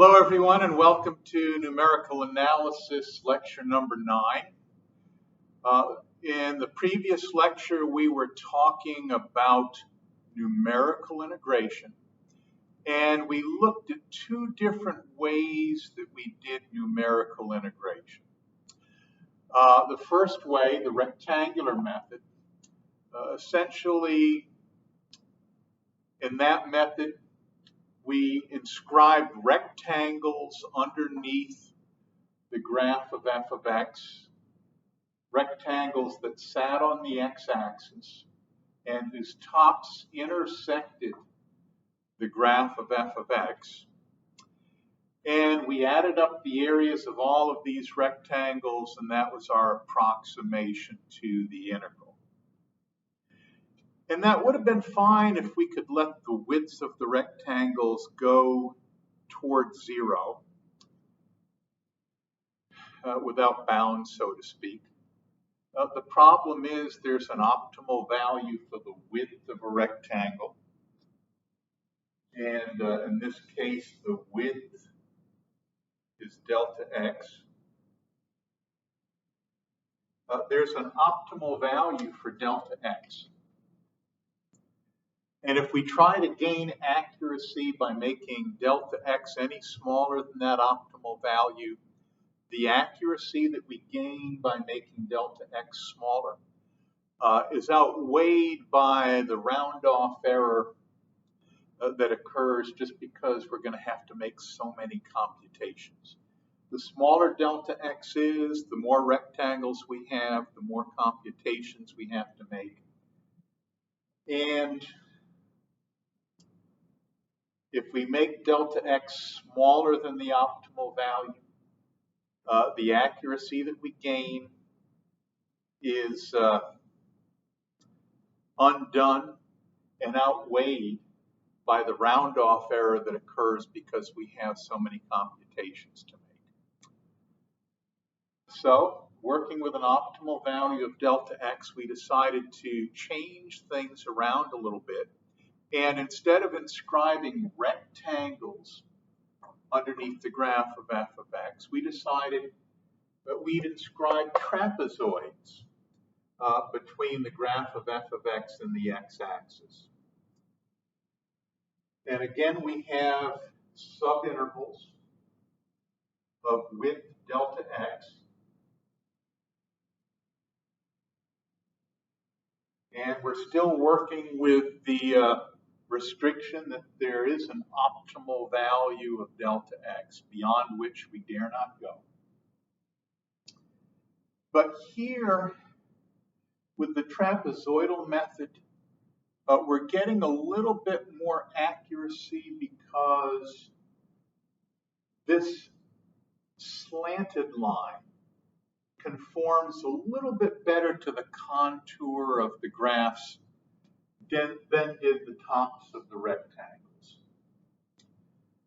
Hello everyone and welcome to Numerical Analysis lecture number 9. In the previous lecture we were talking about numerical integration, and we looked at two different ways that we did numerical integration. The first way, the rectangular method, essentially in that method we inscribed rectangles underneath the graph of f of x, rectangles that sat on the x-axis and whose tops intersected the graph of f of x. And we added up the areas of all of these rectangles, and that was our approximation to the integral. And that would have been fine if we could let the widths of the rectangles go towards 0 without bounds, so to speak. The problem is there's an optimal value for the width of a rectangle. And in this case, the width is delta x. There's an optimal value for delta x. And if we try to gain accuracy by making delta x any smaller than that optimal value, the accuracy that we gain by making delta x smaller is outweighed by the round-off error that occurs just because we're going to have to make so many computations. The smaller delta x is, the more rectangles we have, the more computations we have to make. And if we make delta x smaller than the optimal value, the accuracy that we gain is undone and outweighed by the round-off error that occurs because we have so many computations to make. So, working with an optimal value of delta x, we decided to change things around a little bit. And instead of inscribing rectangles underneath the graph of f of x, we decided that we'd inscribe trapezoids between the graph of f of x and the x-axis. And again, we have subintervals of width delta x. And we're still working with the restriction that there is an optimal value of delta x beyond which we dare not go. But here, with the trapezoidal method, we're getting a little bit more accuracy because this slanted line conforms a little bit better to the contour of the graphs than did the tops of the rectangles.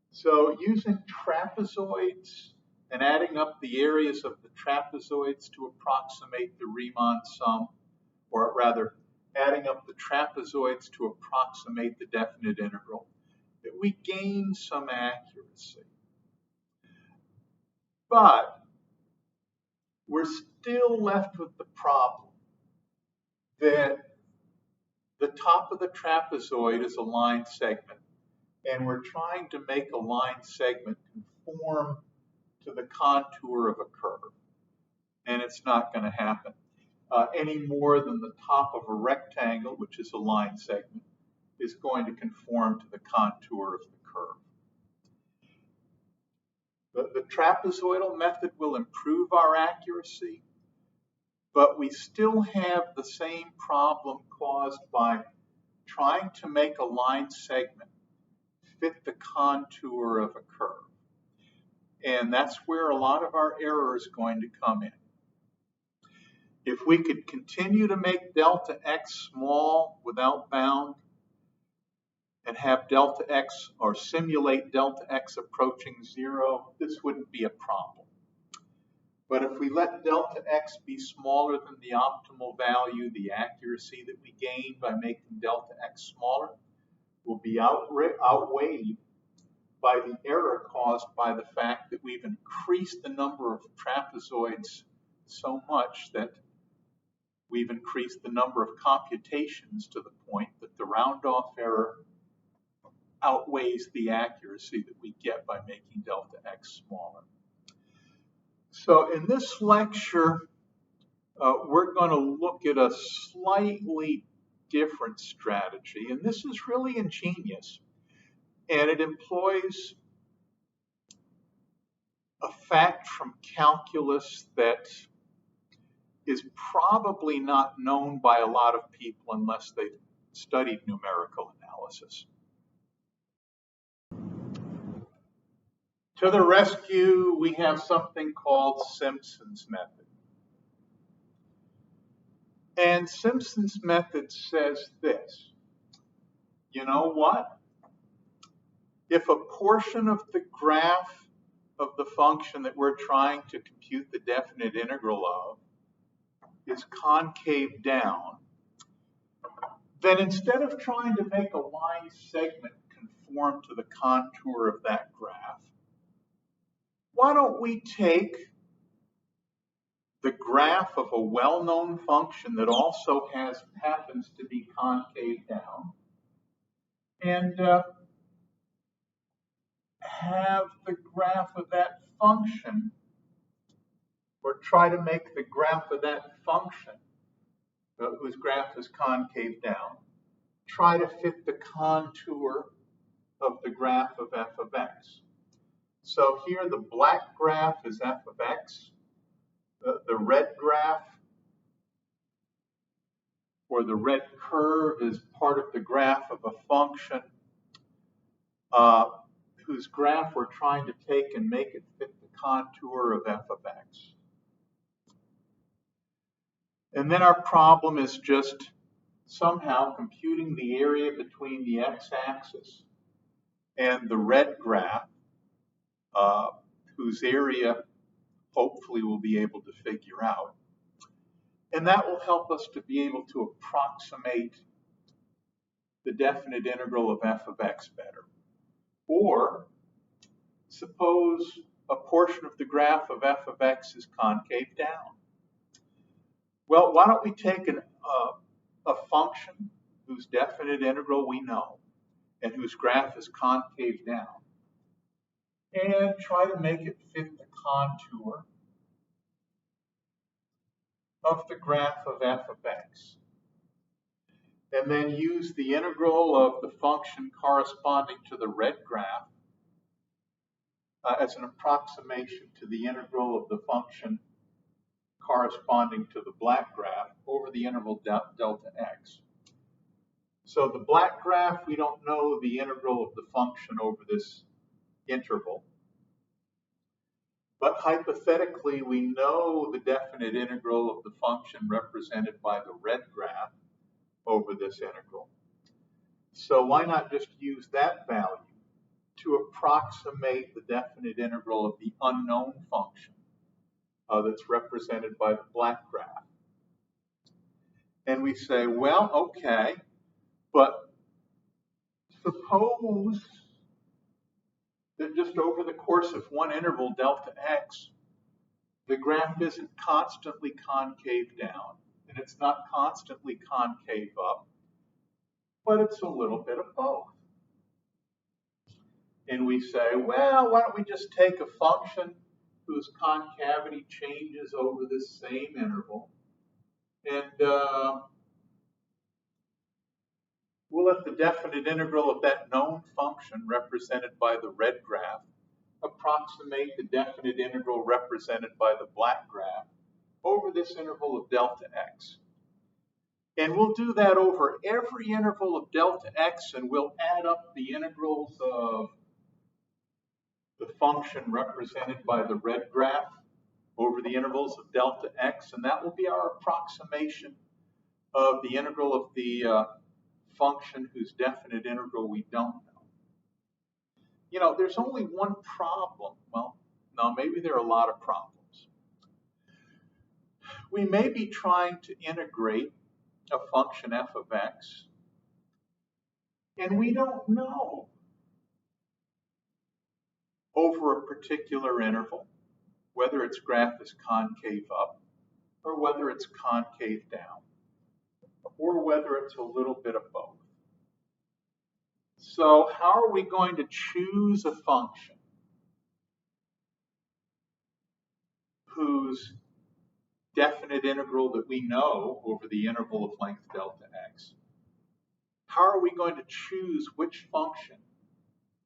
So using trapezoids and adding up the areas of the trapezoids to approximate the Riemann sum, or rather adding up the trapezoids to approximate the definite integral, that we gain some accuracy. But we're still left with the problem that the top of the trapezoid is a line segment, and we're trying to make a line segment conform to the contour of a curve. And it's not going to happen any more than the top of a rectangle, which is a line segment, is going to conform to the contour of the curve. The trapezoidal method will improve our accuracy, but we still have the same problem caused by trying to make a line segment fit the contour of a curve. And that's where a lot of our error is going to come in. If we could continue to make delta x small without bound and have delta x, or simulate delta x approaching 0, this wouldn't be a problem. But if we let delta x be smaller than the optimal value, the accuracy that we gain by making delta x smaller will be outweighed by the error caused by the fact that we've increased the number of trapezoids so much that we've increased the number of computations to the point that the round-off error outweighs the accuracy that we get by making delta x smaller. So in this lecture, we're going to look at a slightly different strategy, and this is really ingenious, and it employs a fact from calculus that is probably not known by a lot of people unless they've studied numerical analysis. To the rescue, we have something called Simpson's method. And Simpson's method says this: you know what? If a portion of the graph of the function that we're trying to compute the definite integral of is concave down, then instead of trying to make a line segment conform to the contour of that graph, why don't we take the graph of a well-known function that also happens to be concave down and have the graph of that function, or try to make the graph of that function, whose graph is concave down, try to fit the contour of the graph of f of x. So here the black graph is f of x. The red graph, or the red curve, is part of the graph of a function whose graph we're trying to take and make it fit the contour of f of x. And then our problem is just somehow computing the area between the x-axis and the red graph, whose area hopefully we'll be able to figure out. And that will help us to be able to approximate the definite integral of f of x better. Or suppose a portion of the graph of f of x is concave down. Well, why don't we take a function whose definite integral we know and whose graph is concave down and try to make it fit the contour of the graph of f of x, and then use the integral of the function corresponding to the red graph as an approximation to the integral of the function corresponding to the black graph over the interval delta x. So the black graph, we don't know the integral of the function over this interval. But hypothetically, we know the definite integral of the function represented by the red graph over this integral. So why not just use that value to approximate the definite integral of the unknown function that's represented by the black graph? And we say, well, okay, but suppose that just over the course of one interval, delta x, the graph isn't constantly concave down, and it's not constantly concave up, but it's a little bit of both. And we say, well, why don't we just take a function whose concavity changes over this same interval, and we'll let the definite integral of that known function represented by the red graph approximate the definite integral represented by the black graph over this interval of delta x. And we'll do that over every interval of delta x, and we'll add up the integrals of the function represented by the red graph over the intervals of delta x, and that will be our approximation of the integral of the function whose definite integral we don't know. You know, there's only one problem. Well, no, maybe there are a lot of problems. We may be trying to integrate a function f of x, and we don't know over a particular interval, whether its graph is concave up, or whether it's concave down, or whether it's a little bit of both. So how are we going to choose a function whose definite integral that we know over the interval of length delta x? How are we going to choose which function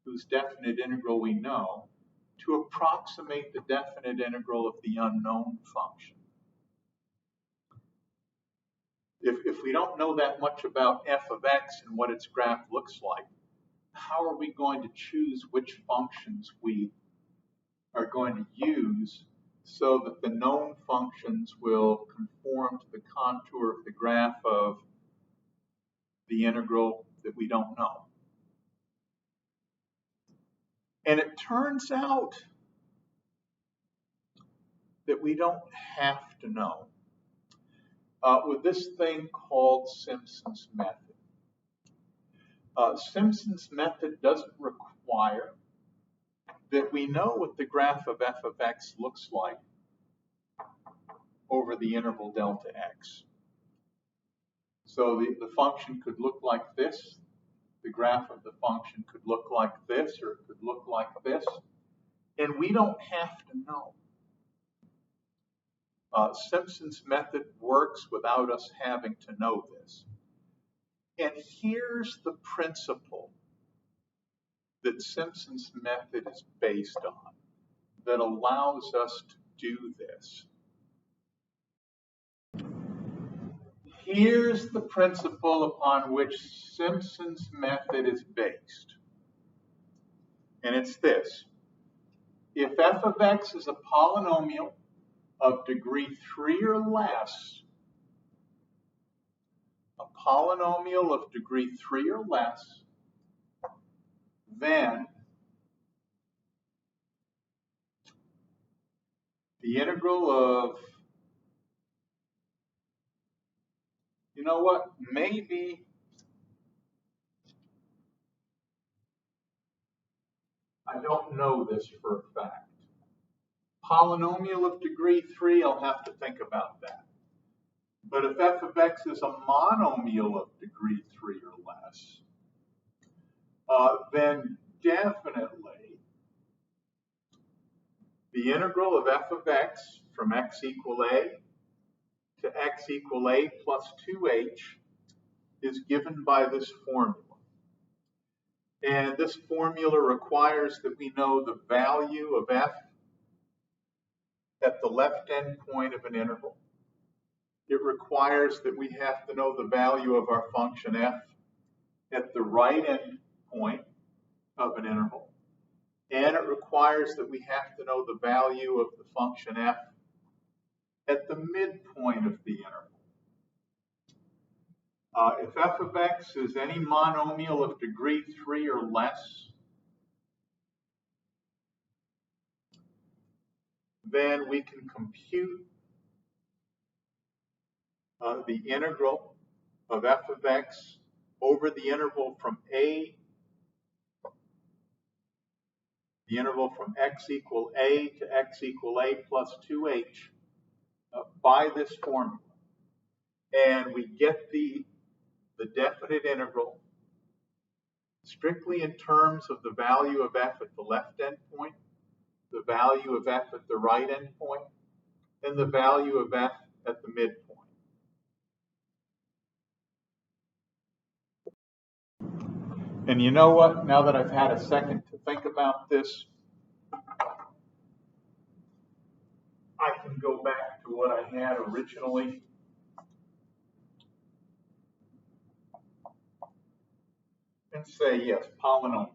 whose definite integral we know to approximate the definite integral of the unknown function? If we don't know that much about f of x and what its graph looks like, how are we going to choose which functions we are going to use so that the known functions will conform to the contour of the graph of the integral that we don't know? And it turns out that we don't have to know with this thing called Simpson's method. Simpson's method doesn't require that we know what the graph of f of x looks like over the interval delta x. So the function could look like this. The graph of the function could look like this, or it could look like this. And we don't have to know. Simpson's method works without us having to know this. And here's the principle that Simpson's method is based on that allows us to do this. Here's the principle upon which Simpson's method is based. And it's this. If f of x is a polynomial of degree 3 or less, a polynomial of degree 3 or less, then the integral of, you know what, maybe I don't know this for a fact. Polynomial of degree 3, I'll have to think about that. But if f of x is a monomial of degree 3 or less, then definitely the integral of f of x from x equal a to x equal a plus 2h is given by this formula. And this formula requires that we know the value of f at the left end point of an interval. It requires that we have to know the value of our function f at the right end point of an interval. And it requires that we have to know the value of the function f at the midpoint of the interval. If f of x is any monomial of degree 3 or less, then we can compute the integral of f of x over the interval from a, the interval from x equal a to x equal a plus 2h by this formula. And we get the definite integral strictly in terms of the value of f at the left end point, the value of f at the right end point, and the value of f at the midpoint. And you know what? Now that I've had a second to think about this, I can go back to what I had originally. And say, yes, polynomial.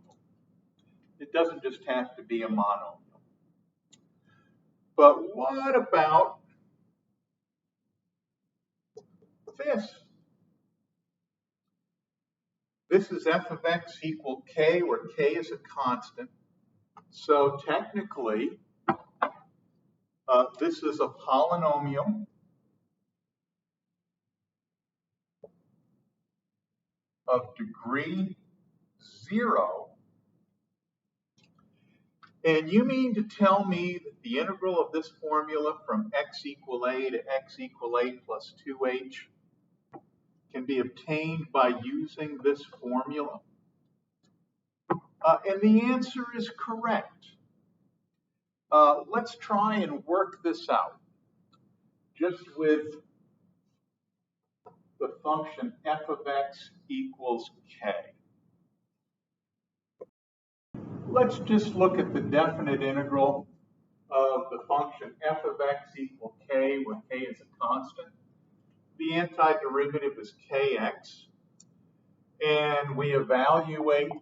It doesn't just have to be a monomial. But what about this? This is f of x equal k, where k is a constant. So technically, this is a polynomial of degree 0 And you mean to tell me that the integral of this formula from x equal a to x equal a plus 2h can be obtained by using this formula? And the answer is correct. Let's try and work this out just with the function f of x equals k. Let's just look at the definite integral of the function f of x equal k, where k is a constant. The antiderivative is kx, and we evaluate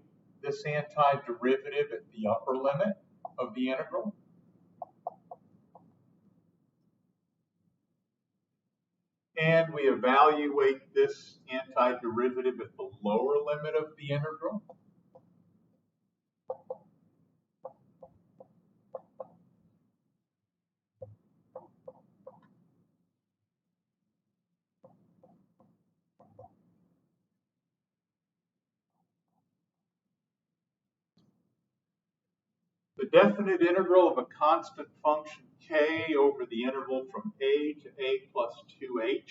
this antiderivative at the upper limit of the integral. And we evaluate this antiderivative at the lower limit of the integral. The definite integral of a constant function k over the interval from a to a plus 2h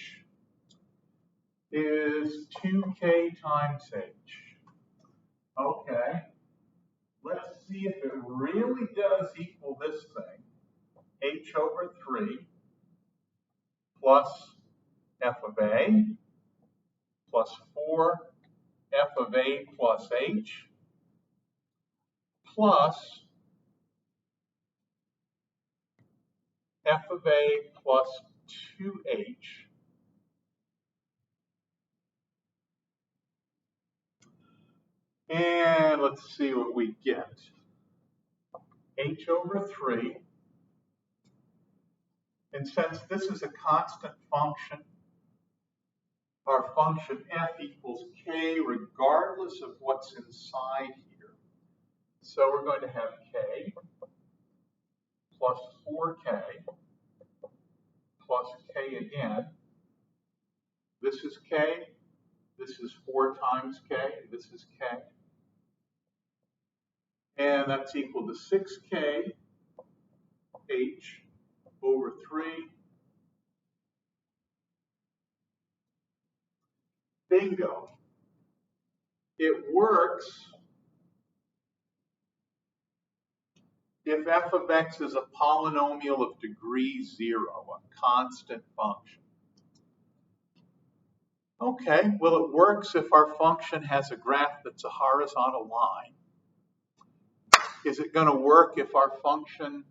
is 2k times h. Okay, let's see if it really does equal this thing, h over 3 plus f of a plus 4 f of a plus h plus f of a plus 2h and let's see what we get. H over 3, and since this is a constant function, our function f equals k regardless of what's inside here. So we're going to have k plus 4k plus k again. This is k, this is 4 times k, this is k. And that's equal to 6k h over 3. Bingo. It works if f of x is a polynomial of degree 0, a constant function. Okay, well, it works if our function has a graph that's a horizontal line. Is it going to work if our function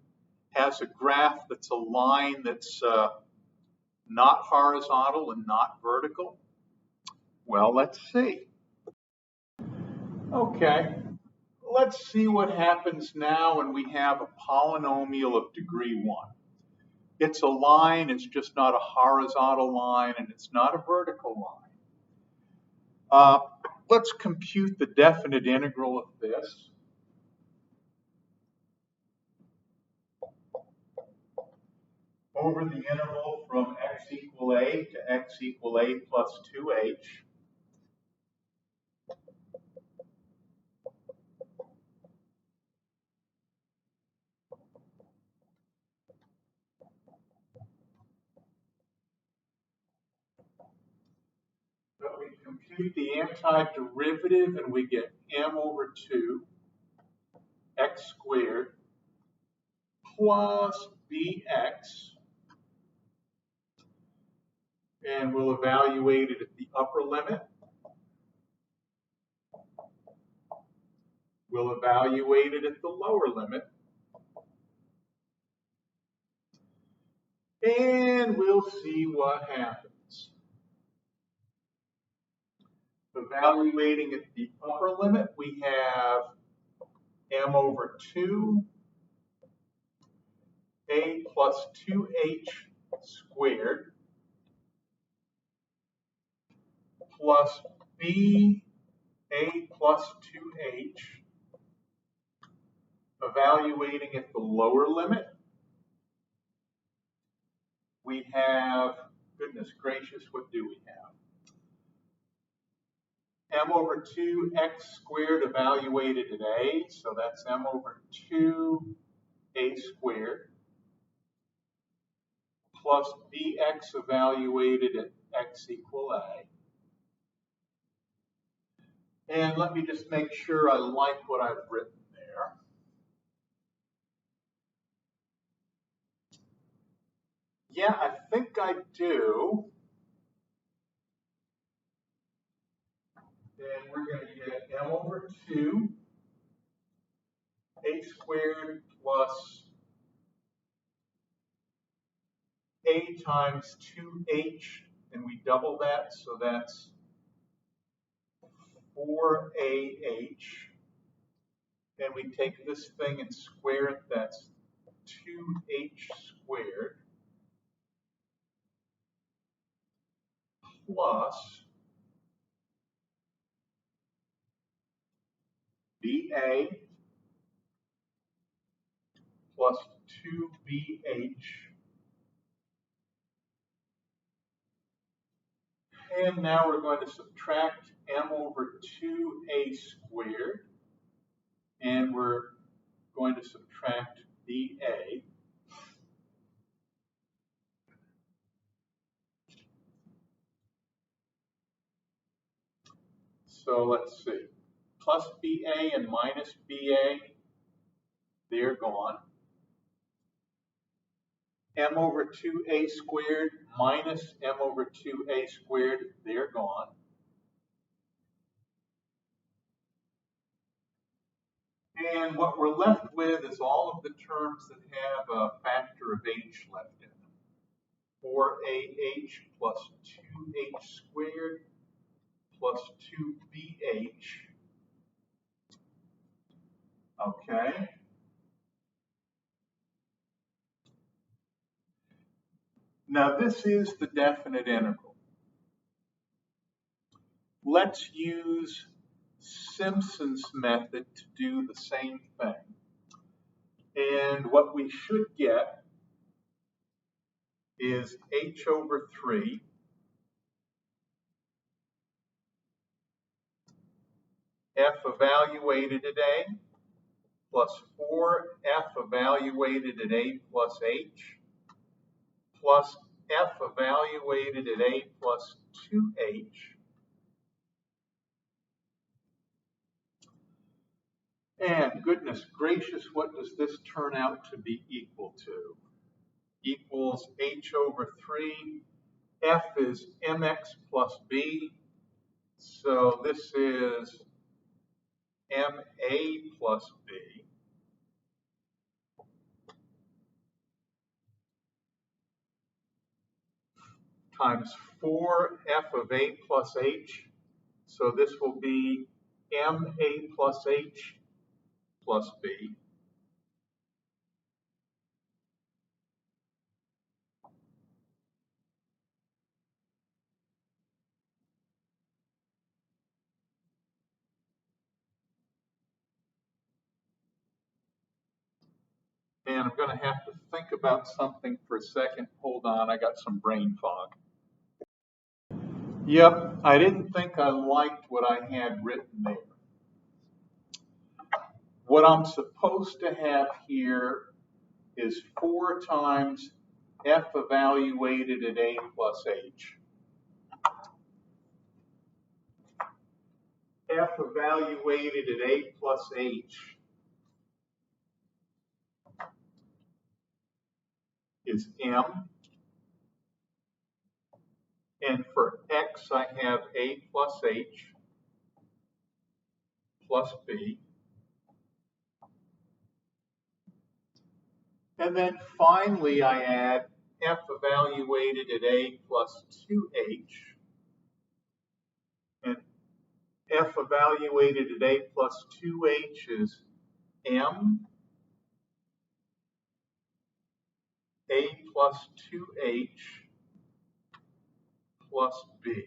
has a graph that's a line that's not horizontal and not vertical? Well, let's see. Okay, let's see what happens now when we have a polynomial of degree 1. It's a line, it's just not a horizontal line, and it's not a vertical line. Let's compute the definite integral of this. Over the interval from x equal a to x equal a plus 2h. But we compute the antiderivative and we get m over 2 x squared plus bx. And we'll evaluate it at the upper limit. We'll evaluate it at the lower limit. And we'll see what happens. Evaluating at the upper limit, we have m over 2 a plus 2h squared plus b a plus 2h. Evaluating at the lower limit, we have, goodness gracious, what do we have? m over 2x squared evaluated at a, so that's m over 2a squared, plus bx evaluated at x equal a. And let me just make sure I like what I've written there. Yeah, I think I do. And we're going to get m over 2 a squared plus a times 2h, and we double that, so that's 4ah. And we take this thing and square it, that's 2h squared plus ba plus 2bh. And now we're going to subtract m over 2a squared, and we're going to subtract ba. So let's see, plus ba and minus ba, they're gone. M over 2a squared minus m over 2a squared, they're gone. And what we're left with is all of the terms that have a factor of h left in them. 4ah plus 2h squared plus 2bh. Okay. Now this is the definite integral. Let's use Simpson's method to do the same thing. And what we should get is h over 3 f evaluated at a plus 4f evaluated at a plus h plus f evaluated at a plus 2h. And goodness gracious, what does this turn out to be equal to? Equals h over 3. F is mx plus b. So this is ma plus b. Times 4f of a plus h. So this will be ma plus h plus b. And I'm going to have to think about something for a second. Hold on, I got some brain fog. Yep, I didn't think I liked what I had written there. What I'm supposed to have here is 4 times f evaluated at a plus h. F evaluated at a plus h is m. And for x, I have a plus h plus b. And then finally, I add f evaluated at a plus 2h. And f evaluated at a plus 2h is m a plus 2h plus b.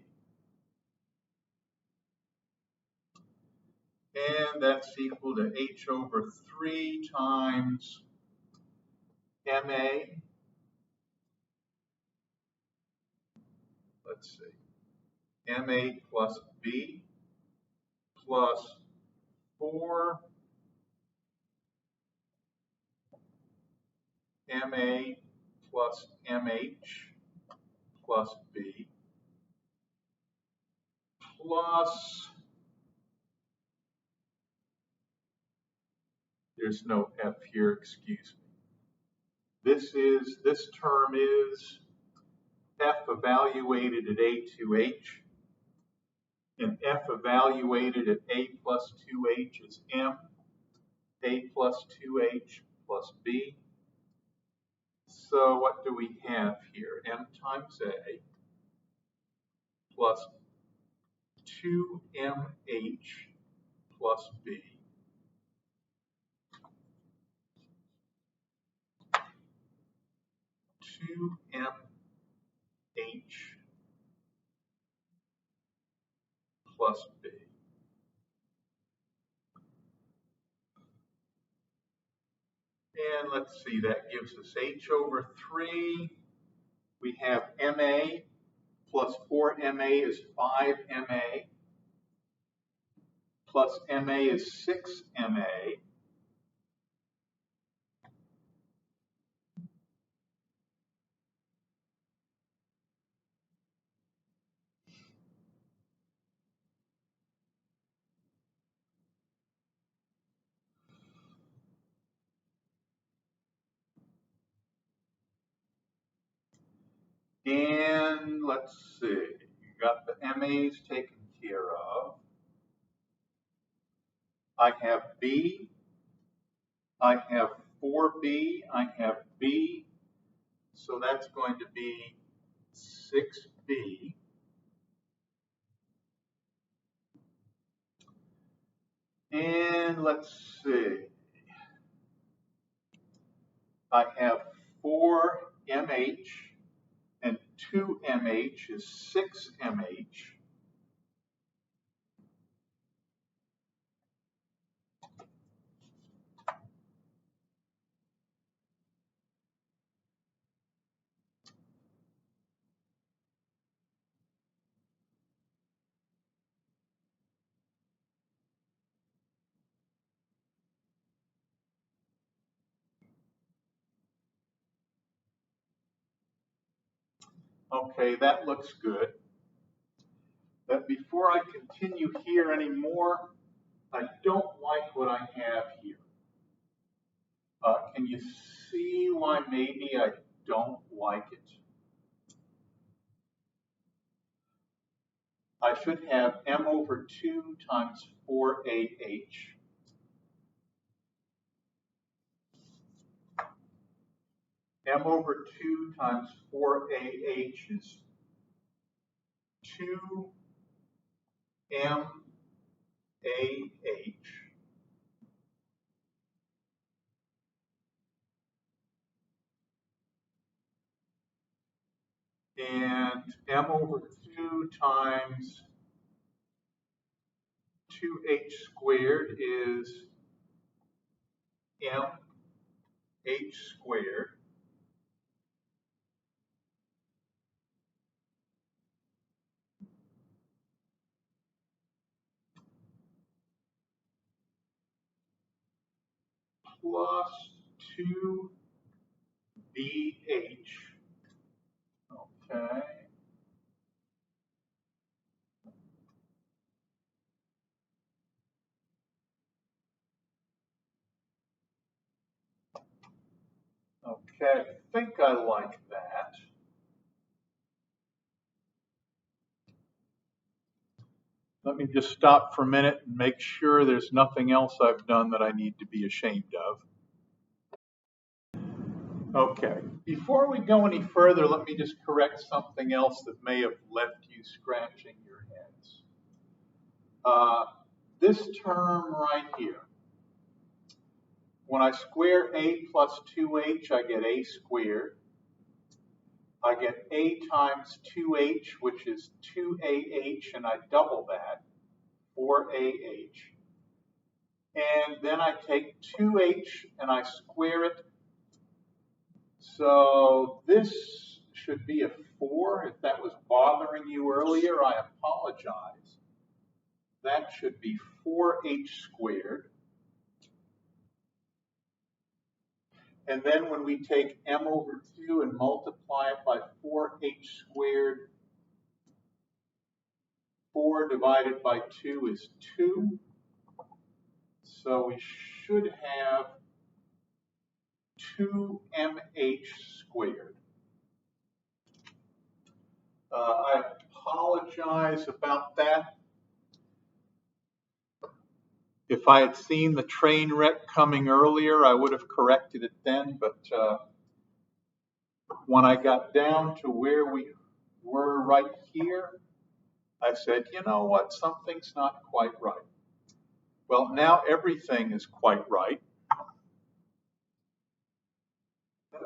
And that's equal to h over 3 times ma. Let's see. ma plus b plus 4 MA plus MH plus B plus, there's no F here, excuse me. This term is F evaluated at A2H, and F evaluated at A plus 2H is M, A plus 2H plus B. So what do we have here? M times A plus 2MH plus B. Two MH plus B. And let's see, that gives us H over 3. We have MA plus 4MA is 5MA plus MA is 6MA. And let's see, you got the MAs taken care of. I have B, I have 4B, I have B, so that's going to be 6B. And let's see, I have 4MH and 2MH is 6MH. Okay, that looks good. But before I continue here anymore, I don't like what I have here. Can you see why maybe I don't like it? I should have M over 2 times 4AH. M over 2 times 4AH is 2MAH. And M over 2 times 2H squared is MH squared. Plus 2BH. Okay. Okay, I think I like that. Let me just stop for a minute and make sure there's nothing else I've done that I need to be ashamed of. Okay, before we go any further, let me just correct something else that may have left you scratching your heads. This term right here, when I square A plus 2H, I get A squared. I get A times 2H, which is 2AH, and I double that, 4AH. And then I take 2H and I square it. So this should be a 4. If that was bothering you earlier, I apologize. that should be 4h squared. And then when we take m over 2 and multiply it by 4h squared, 4 divided by 2 is 2. So we should have 2mh squared. I apologize about that. If I had seen the train wreck coming earlier, I would have corrected it then, but when I got down to where we were right here, I said, you know what, something's not quite right. Well, now everything is quite right.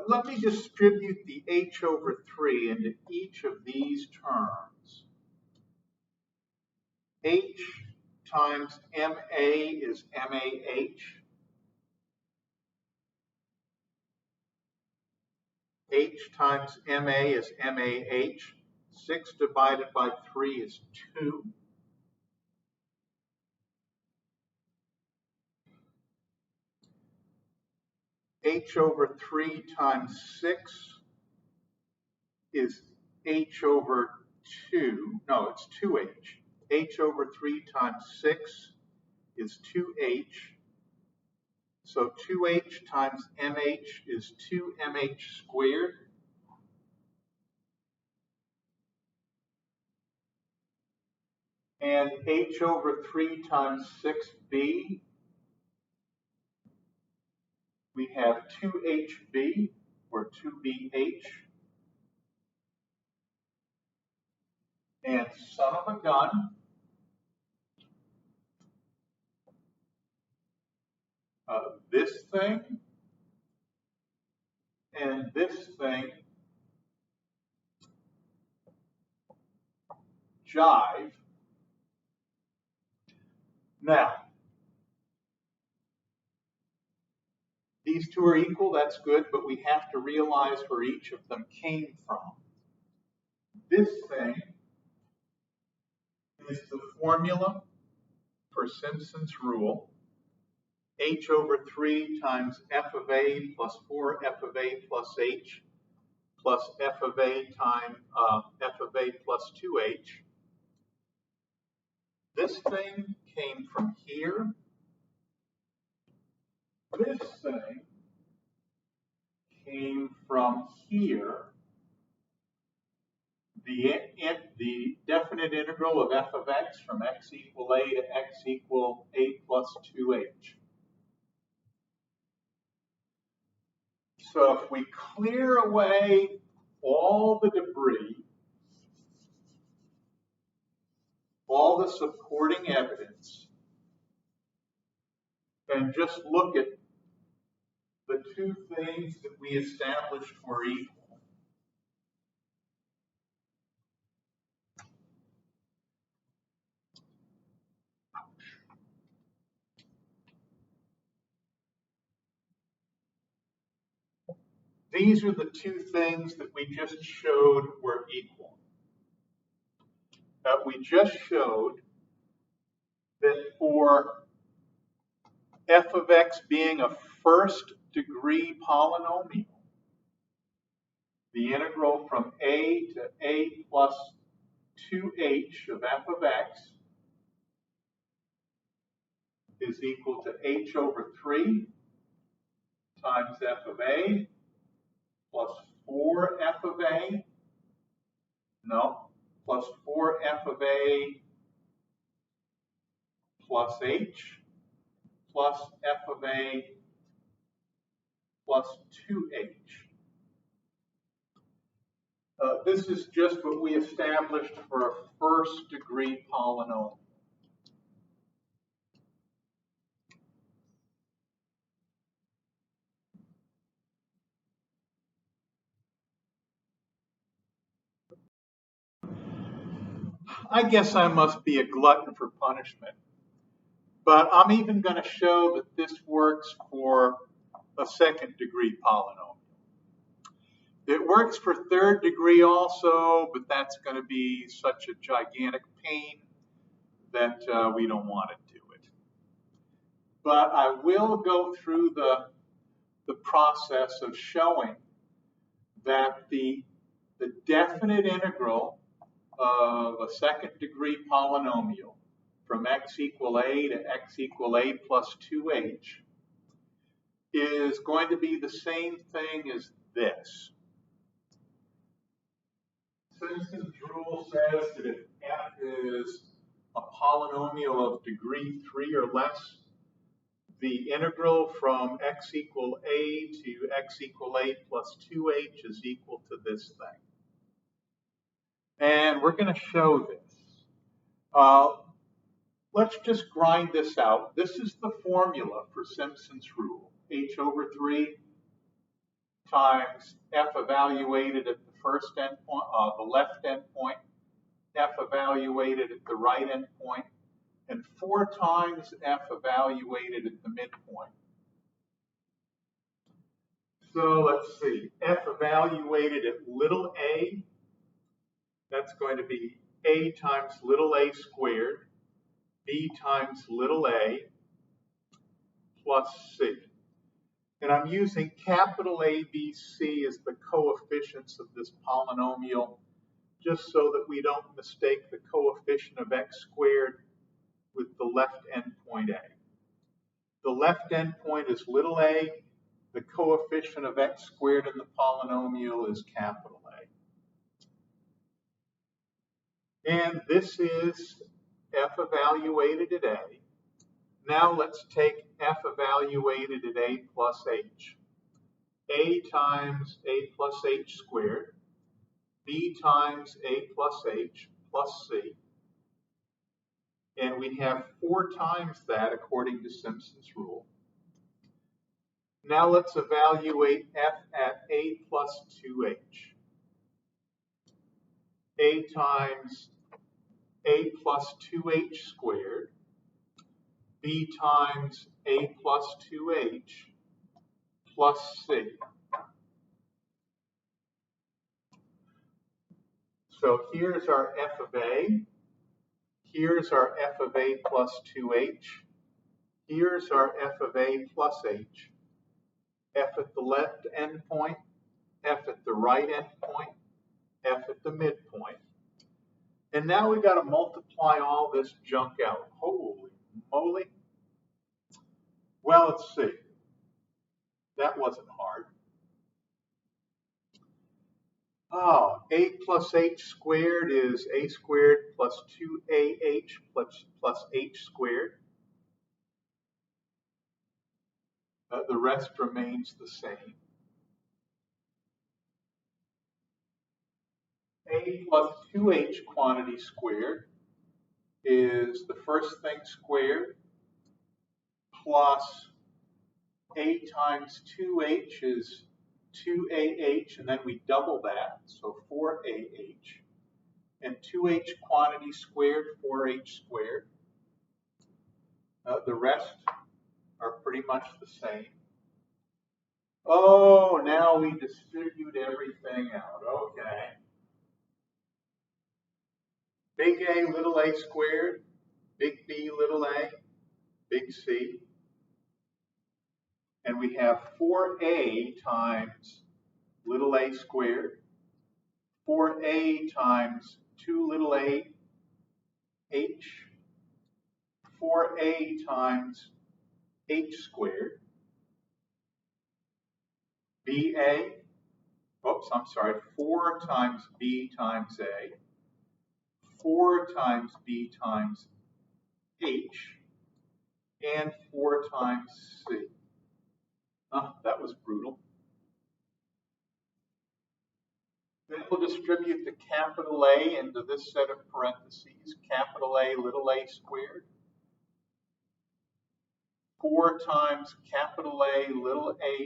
Let me distribute the h over 3 into each of these terms. H times ma is mah. H times ma is mah. 6 divided by 3 is 2. H over 3 times 6 is h over 2. No, it's 2h. H over 3 times 6 is 2h. So 2h times mh is 2mh squared. And h over 3 times 6b, we have 2hb, or 2bh. And son of a gun, this thing and this thing jive. Now, these two are equal, that's good, but we have to realize where each of them came from. This thing is the formula for Simpson's rule. H over 3 times f of a plus 4 f of a plus h plus f of a times f of a plus 2h. This thing came from here. This thing came from here. The definite integral of f of x from x equal a to x equal a plus 2h. So if we clear away all the debris, all the supporting evidence, and just look at the two things that we established were equal. These are the two things that we just showed were equal. We just showed that for f of x being a first degree polynomial, the integral from a to a plus 2h of f of x is equal to h over 3 times f of a plus 4 f of a, no, plus 4 f of a plus h plus f of a plus 2h. This is just what we established for a first degree polynomial. I guess I must be a glutton for punishment, but I'm even going to show that this works for a second degree polynomial. It works for third degree also, but that's going to be such a gigantic pain that we don't want to do it. But I will go through the process of showing that the definite integral of a second degree polynomial from x equal a to x equal a plus 2h is going to be the same thing as this. Simpson's rule says that if f is a polynomial of degree 3 or less, the integral from x equal a to x equal a plus 2h is equal to this thing. And we're going to show this. Let's just grind this out. This is the formula for Simpson's rule. H over 3 times f evaluated at the first endpoint, the left endpoint, f evaluated at the right endpoint, and 4 times f evaluated at the midpoint. So let's see, f evaluated at little a, that's going to be a times little a squared, b times little a plus c. And I'm using capital A, B, C as the coefficients of this polynomial, just so that we don't mistake the coefficient of x squared with the left endpoint a. The left endpoint is little a. The coefficient of x squared in the polynomial is capital A. And this is f evaluated at a. Now let's take f evaluated at a plus h. A times a plus h squared, b times a plus h plus c. And we have 4 times that according to Simpson's rule. Now let's evaluate f at a plus 2h. A times a plus 2h squared, b times a plus 2h plus c. So here's our f of a. Here's our f of a plus 2h. Here's our f of a plus h. F at the left endpoint, f at the right endpoint, f at the midpoint. And now we've got to multiply all this junk out. Holy moly. Well, let's see. That wasn't hard. Oh, a plus h squared is a squared plus 2ah plus h squared. The rest remains the same. A plus 2h quantity squared is the first thing squared plus a times 2h is 2ah, and then we double that, so 4ah. And 2h quantity squared, 4h squared. The rest are pretty much the same. Oh, now we distribute everything out. Okay. Big A, little a squared, big B, little a, big C. And we have 4a times little a squared, 4a times 2 little a, h, 4a times h squared, ba, oops, I'm sorry, 4 times b times a, 4 times b times h, and 4 times c. That was brutal. Then we'll distribute the capital A into this set of parentheses, capital A, little a squared. 4 times capital A, little ah.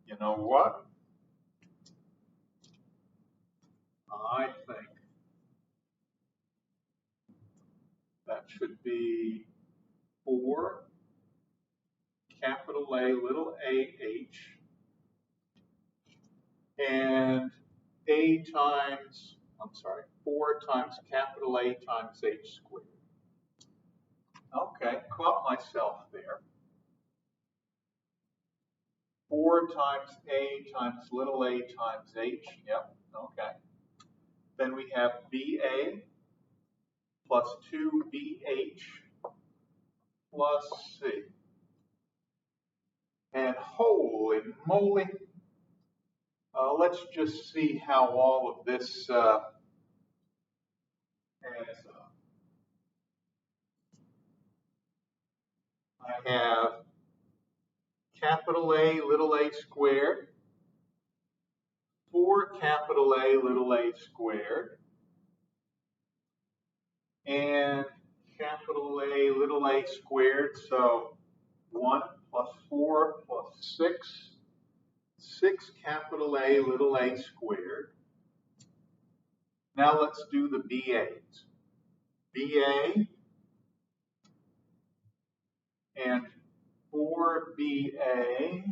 You know what? I think that should be 4 capital A, little ah, and 4 times capital A times H squared. Okay, caught myself there. 4 times A times little a times H. Yep, okay. Then we have BA plus 2BH plus C. And holy moly, let's just see how all of this adds up. I have capital A little a squared, 4 capital A little a squared, and capital A little a squared, so 1 plus 4 plus 6, 6 capital A little a squared. Now let's do the BAs. BA and 4BA.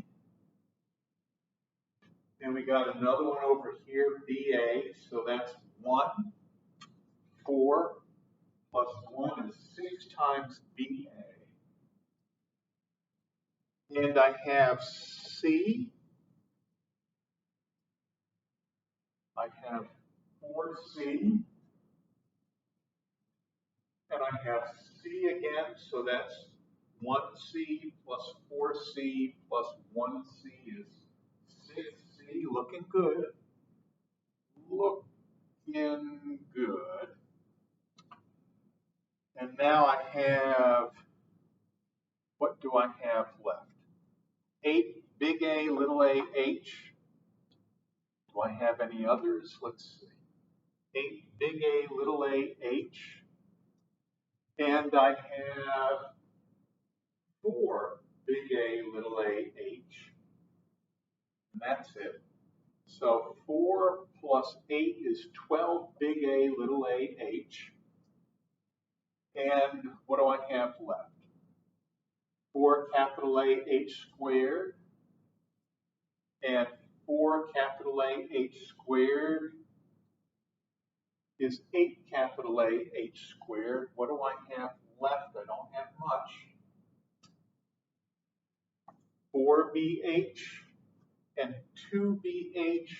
And we got another one over here, BA, so that's 1, 4, plus 1 is 6 times BA. And I have C. I have 4C. And I have C again, so that's 1C plus 4C plus 1C is 6C. Looking good. Looking good. And now I have, what do I have left? 8 big A, little a, H. Do I have any others? Let's see. 8 big A, little a, H. And I have 4 big A, little a, H. And that's it. So 4 plus 8 is 12 big A, little a, H. And what do I have left? 4 capital A, H squared. And 4 capital A, H squared is 8 capital A, H squared. What do I have left? I don't have much. 4BH and 2BH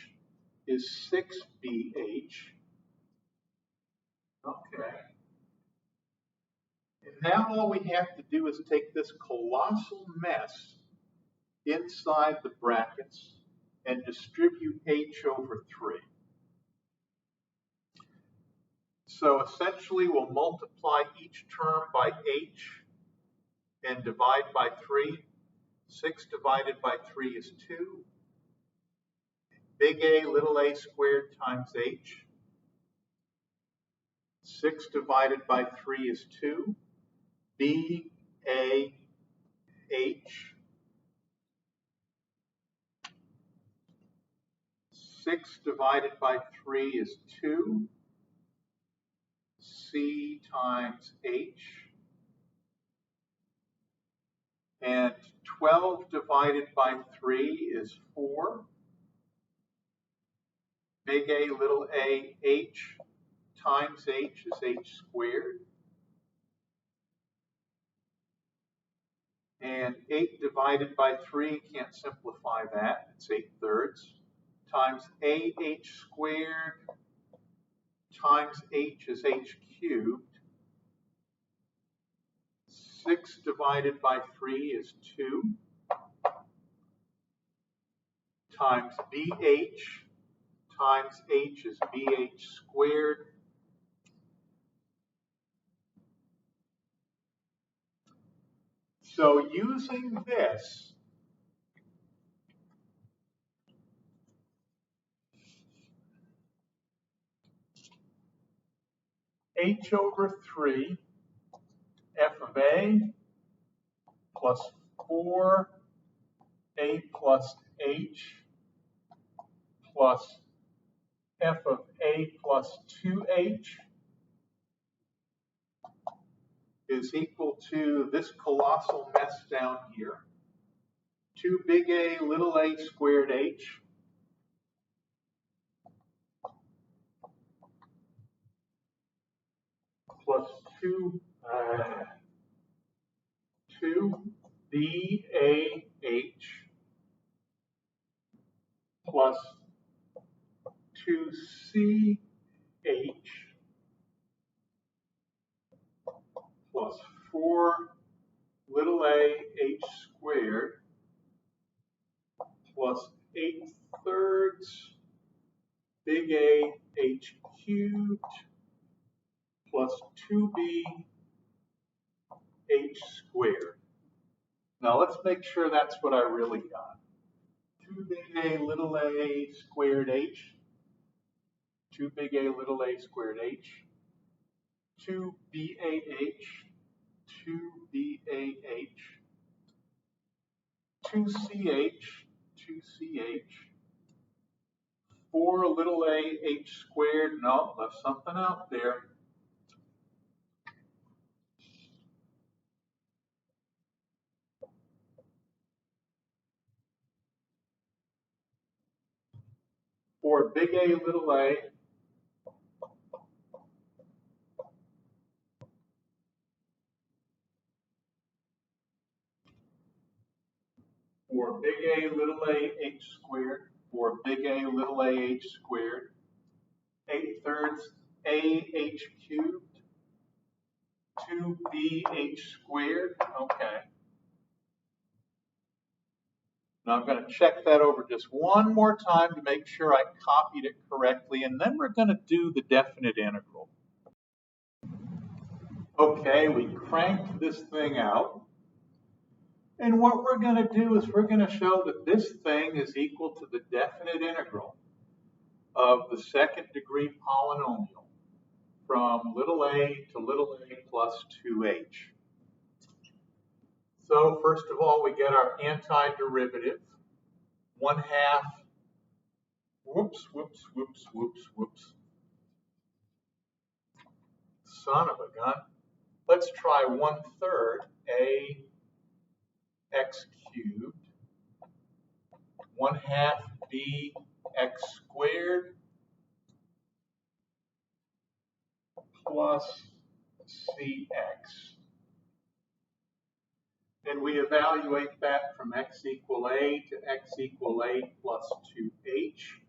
is 6BH. Okay. And now all we have to do is take this colossal mess inside the brackets and distribute H over 3. So essentially we'll multiply each term by H and divide by 3. 6 divided by 3 is 2. Big A, little a squared times H. 6 divided by 3 is 2. B, A, H. 6 divided by 3 is 2. C times H. And 12 divided by 3 is 4. Big A, little a, H times H is H squared. And 8 divided by 3, can't simplify that, it's 8/3, times AH squared times H is H cubed. 6 divided by 3 is 2, times BH times H is BH squared. So using this, H over 3 f of A plus 4 A plus H plus f of A plus 2H is equal to this colossal mess down here. 2 big A, little a squared H plus 2BAH plus 2CH plus 4 little a h squared plus 8/3 big A h cubed plus 2b h squared. Now let's make sure that's what I really got. 2 big A little a squared h, 2 big A little a squared h, 2 BAH, 2 BAH, 2CH, 2CH, 4 little a h squared, no, left something out there. For big A little a, for big A little a h squared, for big A little a h squared, 8/3 a h cubed, 2bh squared, okay. Now I'm going to check that over just one more time to make sure I copied it correctly, and then we're going to do the definite integral. Okay, we cranked this thing out. And what we're going to do is we're going to show that this thing is equal to the definite integral of the second degree polynomial from little a to little a plus 2h. So first of all, we get our antiderivative. 1/2, whoops, son of a gun. Let's try 1/3 a x cubed, 1/2 b x squared plus cx. And we evaluate that from x equal a to x equal a plus 2h.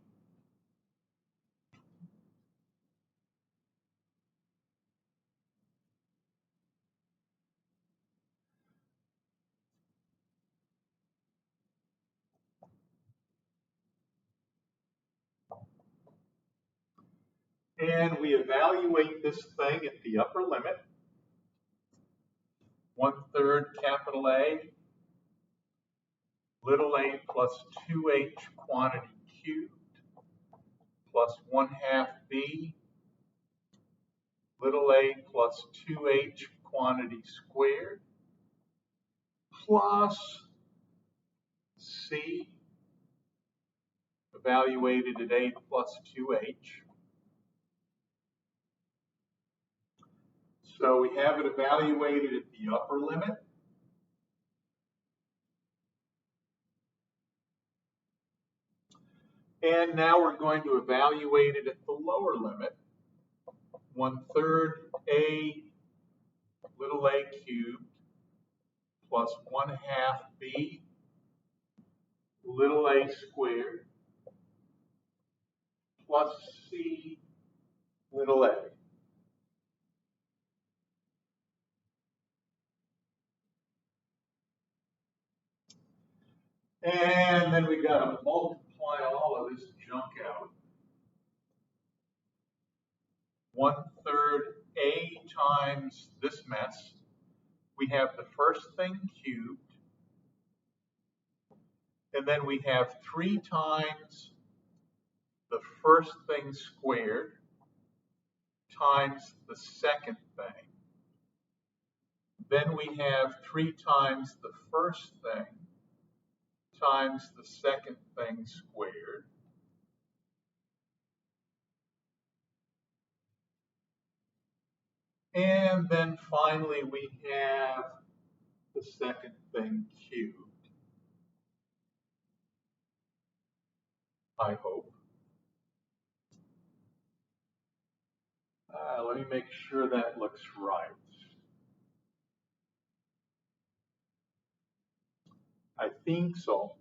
And we evaluate this thing at the upper limit. 1/3 capital A, little a plus 2h quantity cubed plus 1/2 b, little a plus 2h quantity squared plus c, evaluated at a plus 2h. So we have it evaluated at the upper limit. And now we're going to evaluate it at the lower limit. 1/3 a little a cubed plus 1/2 b little a squared plus c little a. And then we got to multiply all of this junk out. 1/3 a times this mess. We have the first thing cubed. And then we have 3 times the first thing squared times the second thing. Then we have 3 times the first thing times the second thing squared. And then finally we have the second thing cubed. I hope. Let me make sure that looks right. I think so.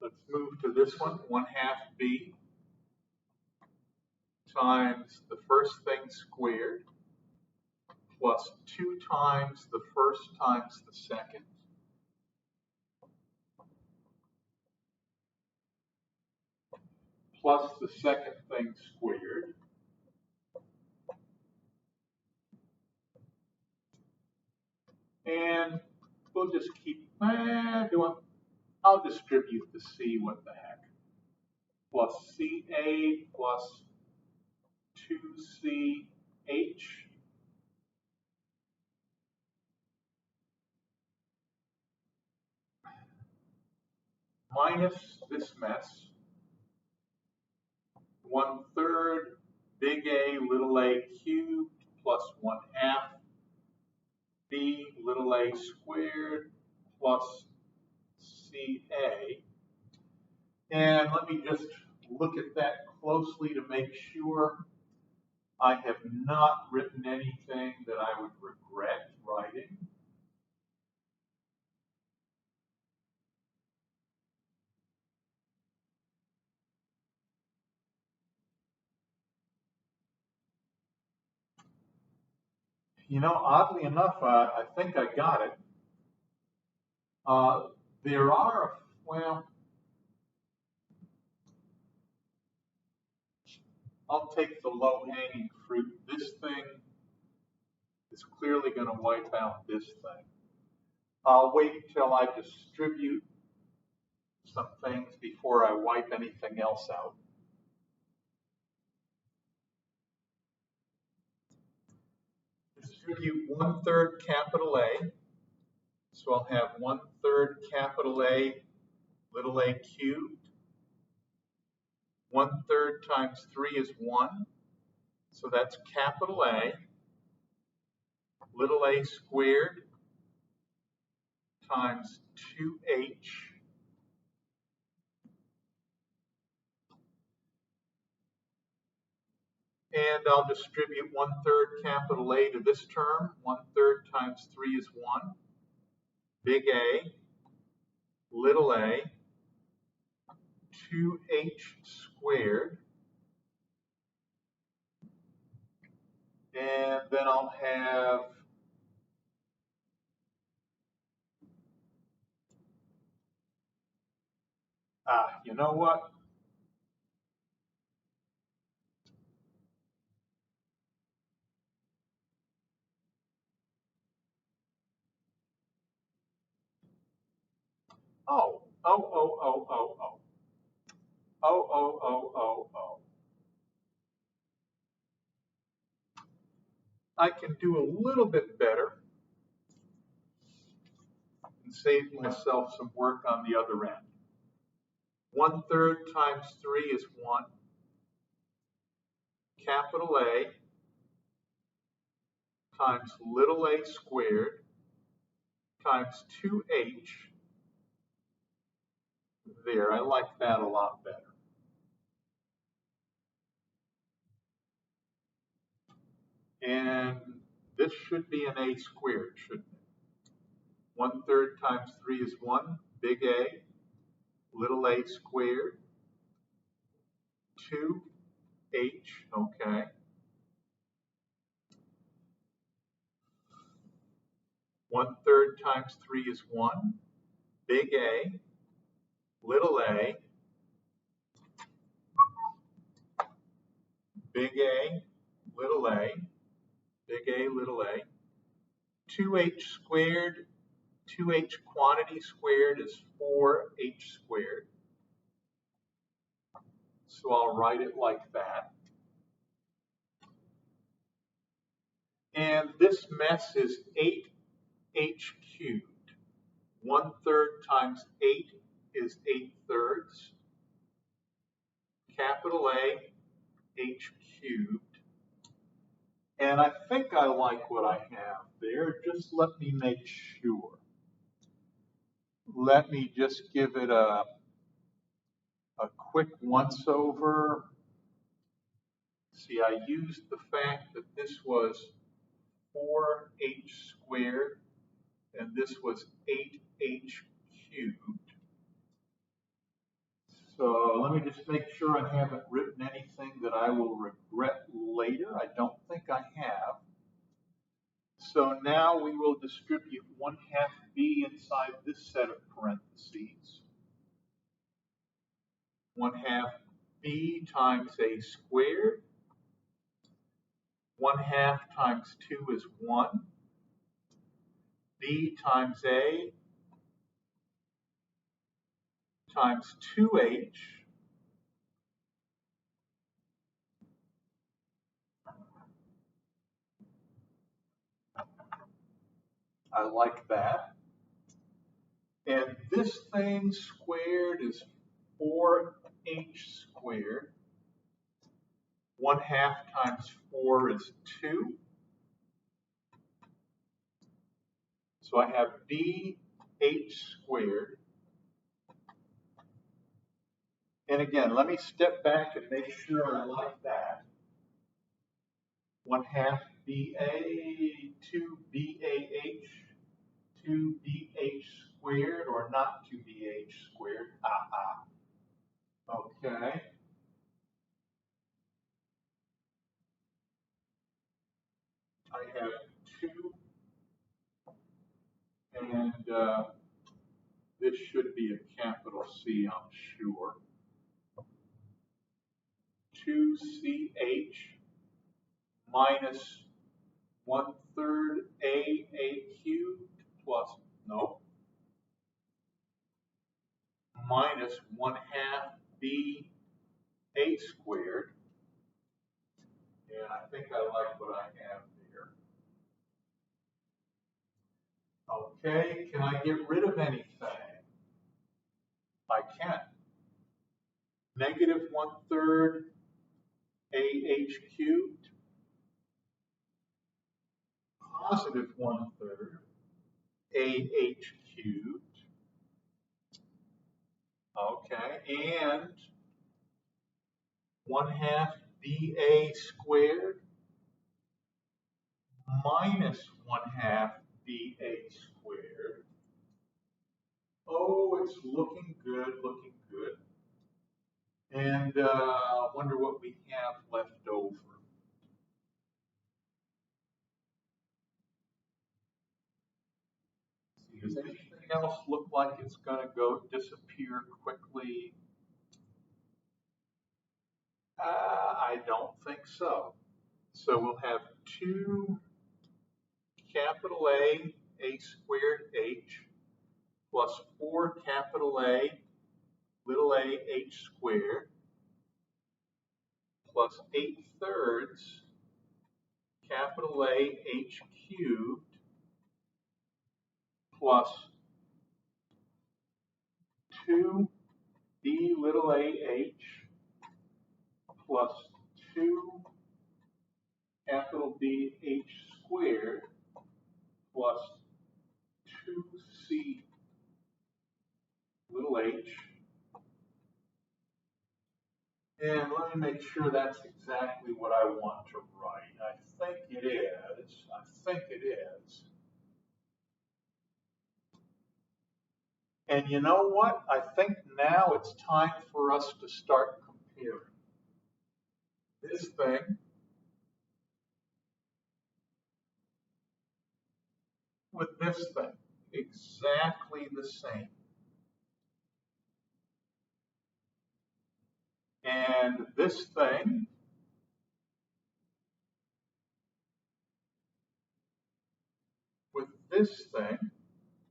Let's move to this one, 1/2 b times the first thing squared plus 2 times the first times the second plus the second thing squared and we'll just keep, I'll distribute the c, what the heck, plus ca plus 2ch minus this mess, 1/3 big A little a cubed plus 1/2 b little a squared plus ca. And let me just look at that closely to make sure I have not written anything that I would regret writing. You know, oddly enough, I think I got it. There are, well, I'll take the low-hanging fruit. This thing is clearly going to wipe out this thing. I'll wait till I distribute some things before I wipe anything else out. Distribute 1/3 capital A. So I'll have 1/3 capital A little a cubed. 1/3 times 3 is 1. So that's capital A little a squared times 2h and I'll distribute 1/3 capital A to this term. 1/3 times 3 is 1. Big A, little a, 2h squared. And then I'll have you know what? Oh. I can do a little bit better and save myself some work on the other end. 1/3 times 3 is 1. Capital A times little a squared times 2h. There, I like that a lot better. And this should be an a squared, shouldn't it? 1/3 times 3 is 1. Big A, little a squared, 2h, okay. 1/3 times 3 is 1. Big A, little a, big A, little a, big A, little a. 2h squared, 2h quantity squared is 4h squared. So I'll write it like that. And this mess is 8h cubed. 1/3 times 8 is 8/3. Capital A, h cubed. And I think I like what I have there. Just let me make sure. Let me just give it a quick once over. See, I used the fact that this was 4h squared and this was 8h cubed. So let me just make sure I haven't written anything that I will regret later. I don't think I have. So now we will distribute 1/2 b inside this set of parentheses. 1/2 b times a squared. 1/2 times 2 is 1. B times a times 2h I like that. And this thing squared is 4h squared. 1/2 times 4 is 2. So I have bh squared. And again, let me step back and make sure I like that. 1/2 BA, 2BAH, 2BH squared, or not 2BH squared. Okay. I have 2, and this should be a capital C, I'm sure. 2CH minus 1/3 AA cubed plus, no, minus 1/2 BA squared. And I think I like what I have there. Okay, can I get rid of anything? I can. Negative 1/3 AH cubed, positive 1/3 AH cubed. Okay, and 1/2 BA squared minus 1/2 BA squared. Oh, it's looking good, looking good. And I wonder what we have left over. See, does anything else look like it's going to go disappear quickly? I don't think so. So we'll have 2 capital A squared H, plus 4 capital A, little a, H squared, plus 8/3 capital A, H cubed, plus 2 B little a, H, plus 2 capital B, H squared, plus 2C little h. And let me make sure that's exactly what I want to write. I think it is. I think it is. And you know what? I think now it's time for us to start comparing this thing with this thing. Exactly the same. And this thing with this thing,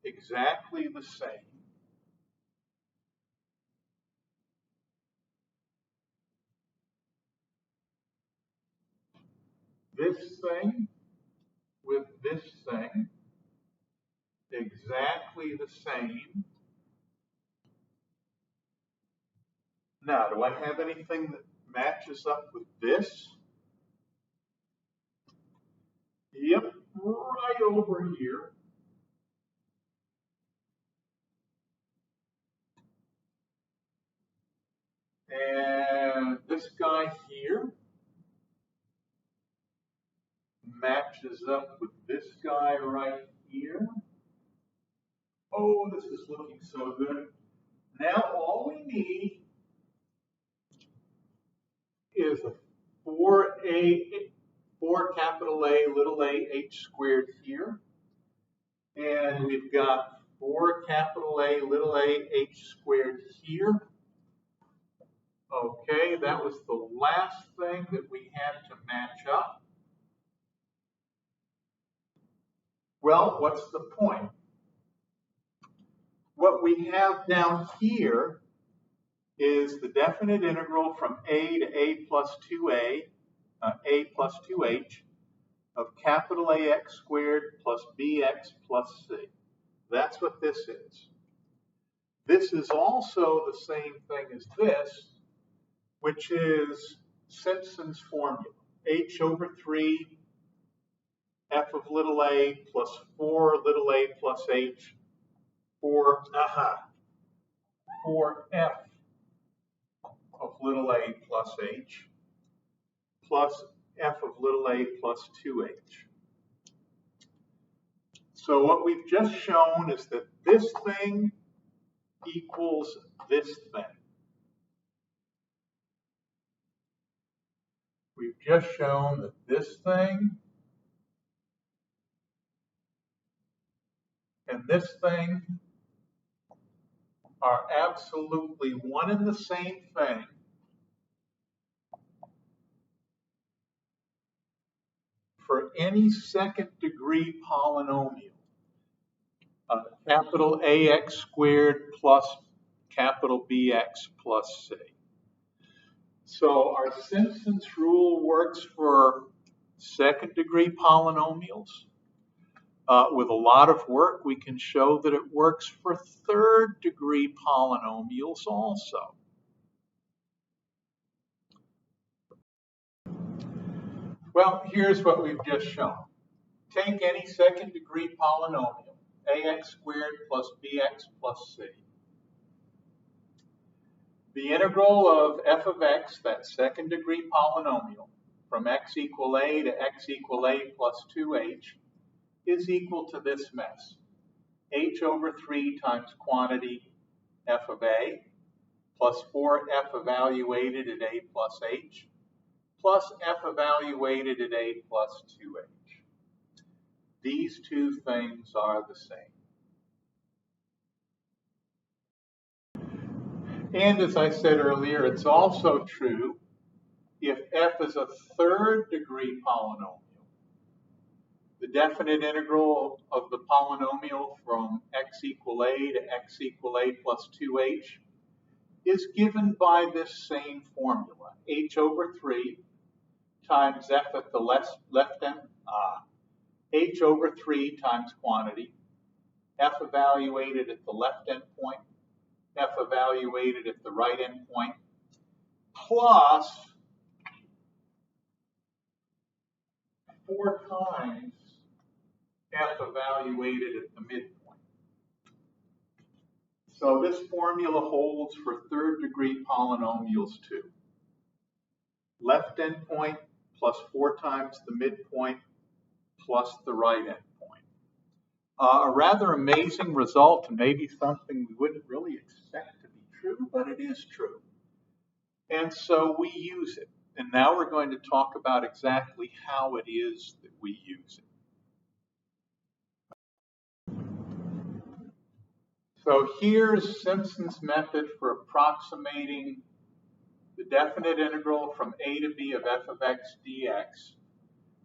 exactly the same. This thing with this thing, exactly the same. Now, do I have anything that matches up with this? Yep, right over here. And this guy here, matches up with this guy right here. Oh, this is looking so good. Now all we need is a 4 capital A little a h squared here. And we've got 4 capital A little a h squared here. Okay, that was the last thing that we had to match up. Well, what's the point? What we have down here is the definite integral from a to a plus 2a, a plus 2h, of capital AX squared plus bx plus c. That's what this is. This is also the same thing as this, which is Simpson's formula. H over 3 f of little a plus 4 little a plus h for f of little a plus h plus f of little a plus 2h. So what we've just shown is that this thing equals this thing. We've just shown that this thing and this thing are absolutely one and the same thing for any second degree polynomial. Capital AX squared plus capital BX plus C. So our Simpson's rule works for second degree polynomials. With a lot of work, we can show that it works for third degree polynomials also. Well, here's what we've just shown. Take any second degree polynomial, ax squared plus bx plus c. The integral of f of x, that second degree polynomial, from x equal a to x equal a plus 2h, is equal to this mess. H over 3 times quantity f of a plus 4f evaluated at a plus h plus f evaluated at a plus 2h. These two things are the same. And as I said earlier, it's also true if f is a third degree polynomial. The definite integral of the polynomial from x equal a to x equal a plus 2h is given by this same formula. H over 3 times f at the left end, h over 3 times quantity, f evaluated at the left end point, f evaluated at the right end point, plus 4 times f evaluated at the midpoint. So this formula holds for third degree polynomials too. Left end point plus 4 times the midpoint plus the right end point. A rather amazing result, and maybe something we wouldn't really expect to be true, but it is true. And so we use it. And now we're going to talk about exactly how it is that we use it. So here's Simpson's method for approximating the definite integral from a to b of f of x dx,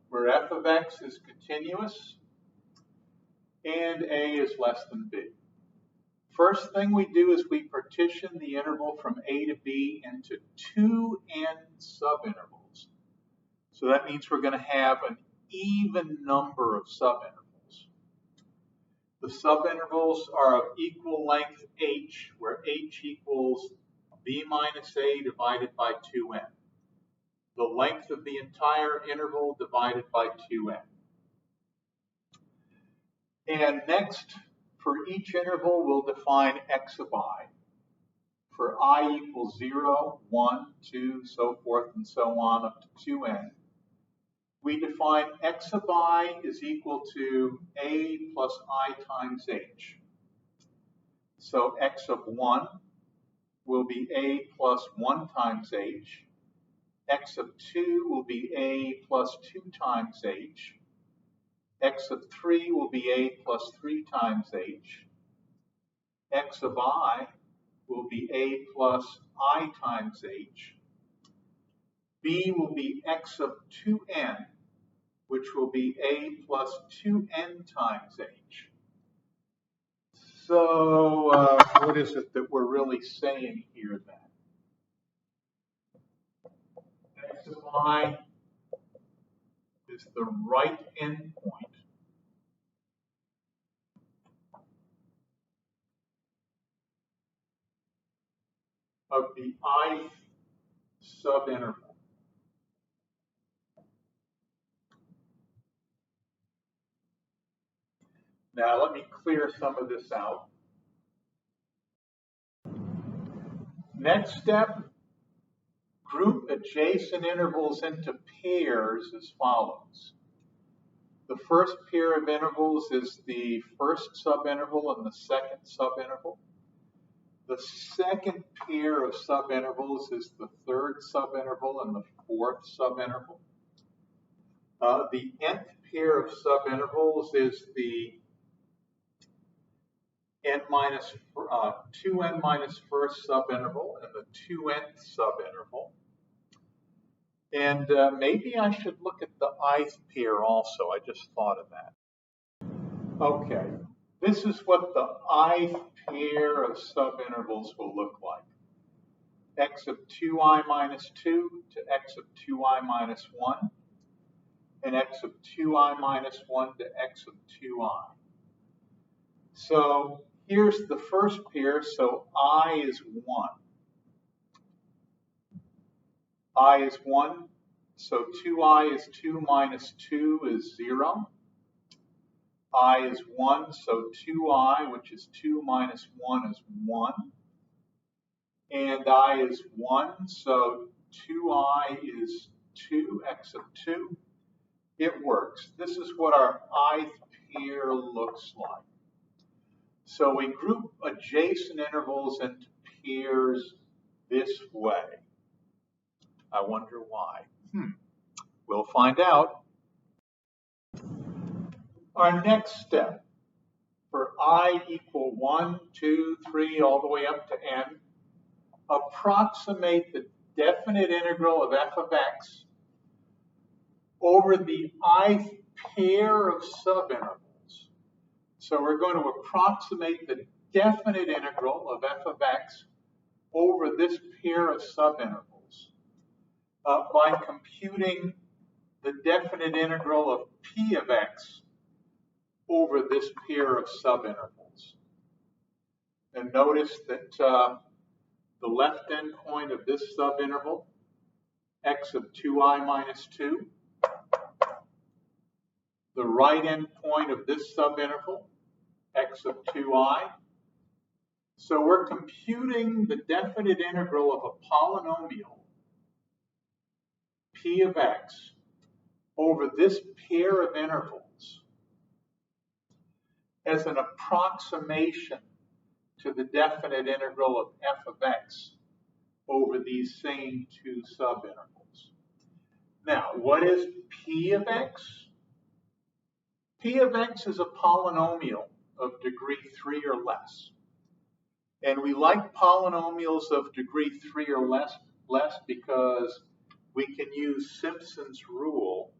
where f of x is continuous and a is less than b. First thing we do is we partition the interval from a to b into 2 n subintervals. So that means we're going to have an even number of subintervals. The subintervals are of equal length h, where h equals b minus a divided by 2n. The length of the entire interval divided by 2n. And next, for each interval, we'll define x of I. For I equals 0, 1, 2, so forth and so on up to 2n. we define x of I is equal to a plus I times h. So x of 1 will be a plus 1 times h. X of 2 will be a plus 2 times h. X of 3 will be a plus 3 times h. X of I will be a plus I times h. B will be x of 2n, which will be a plus 2n times h. So what is it that we're really saying here then? X of I is the right endpoint of the ith subinterval. Now let me clear some of this out. Next step, group adjacent intervals into pairs as follows. The first pair of intervals is the first subinterval and the second subinterval. The second pair of subintervals is the third subinterval and the fourth subinterval. The nth pair of subintervals is the 2n minus first subinterval and the 2nth subinterval. And maybe I should look at the ith pair also. I just thought of that. Okay, this is what the ith pair of subintervals will look like. X of 2i minus 2 to x of 2i minus 1, and x of 2i minus 1 to x of 2i. So here's the first pair, so I is 1. I is 1, so 2i is 2 minus 2 is 0. I is 1, so 2i, which is 2 minus 1 is 1. And I is 1, so 2i is 2, x of 2. It works. This is what our ith pair looks like. So we group adjacent intervals into pairs this way. I wonder why. We'll find out. Our next step, for I equal 1, 2, 3, all the way up to n, approximate the definite integral of f of x over the ith pair of subintervals. So we're going to approximate the definite integral of f of x over this pair of subintervals by computing the definite integral of p of x over this pair of subintervals. And notice that the left endpoint of this subinterval, x of 2i minus 2, the right endpoint of this subinterval, x of 2i. So we're computing the definite integral of a polynomial, p of x, over this pair of intervals as an approximation to the definite integral of f of x over these same two subintervals. Now, what is p of x? P of x is a polynomial of degree 3 or less. And we like polynomials of degree 3 or less because we can use Simpson's rule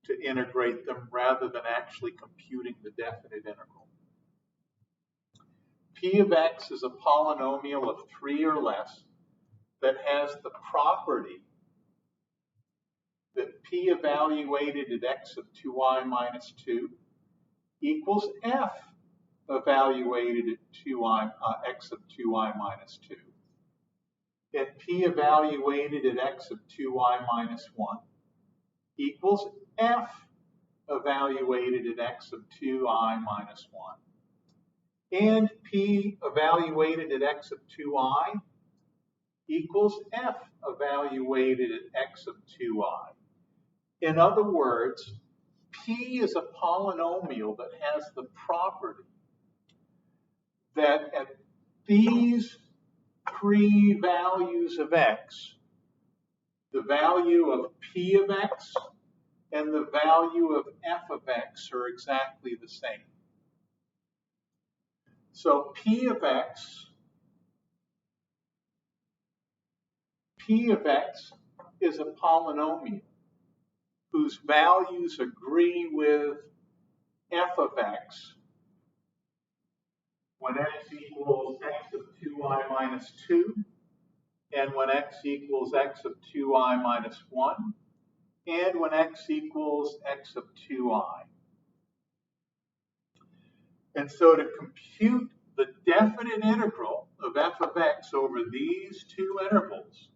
to integrate them rather than actually computing the definite integral. P of x is a polynomial of 3 or less that has the property that p evaluated at x of 2i minus 2 equals f evaluated at x of 2i minus 2. And p evaluated at x of 2i minus 1 equals f evaluated at x of 2i minus 1. And p evaluated at x of 2i equals f evaluated at x of 2i. In other words, P is a polynomial that has the property that at these three values of x, the value of P of x and the value of f of x are exactly the same. So P of x is a polynomial whose values agree with f of x when x equals x of 2i minus 2 and when x equals x of 2i minus 1 and when x equals x of 2i. And so to compute the definite integral of f of x over these two intervals,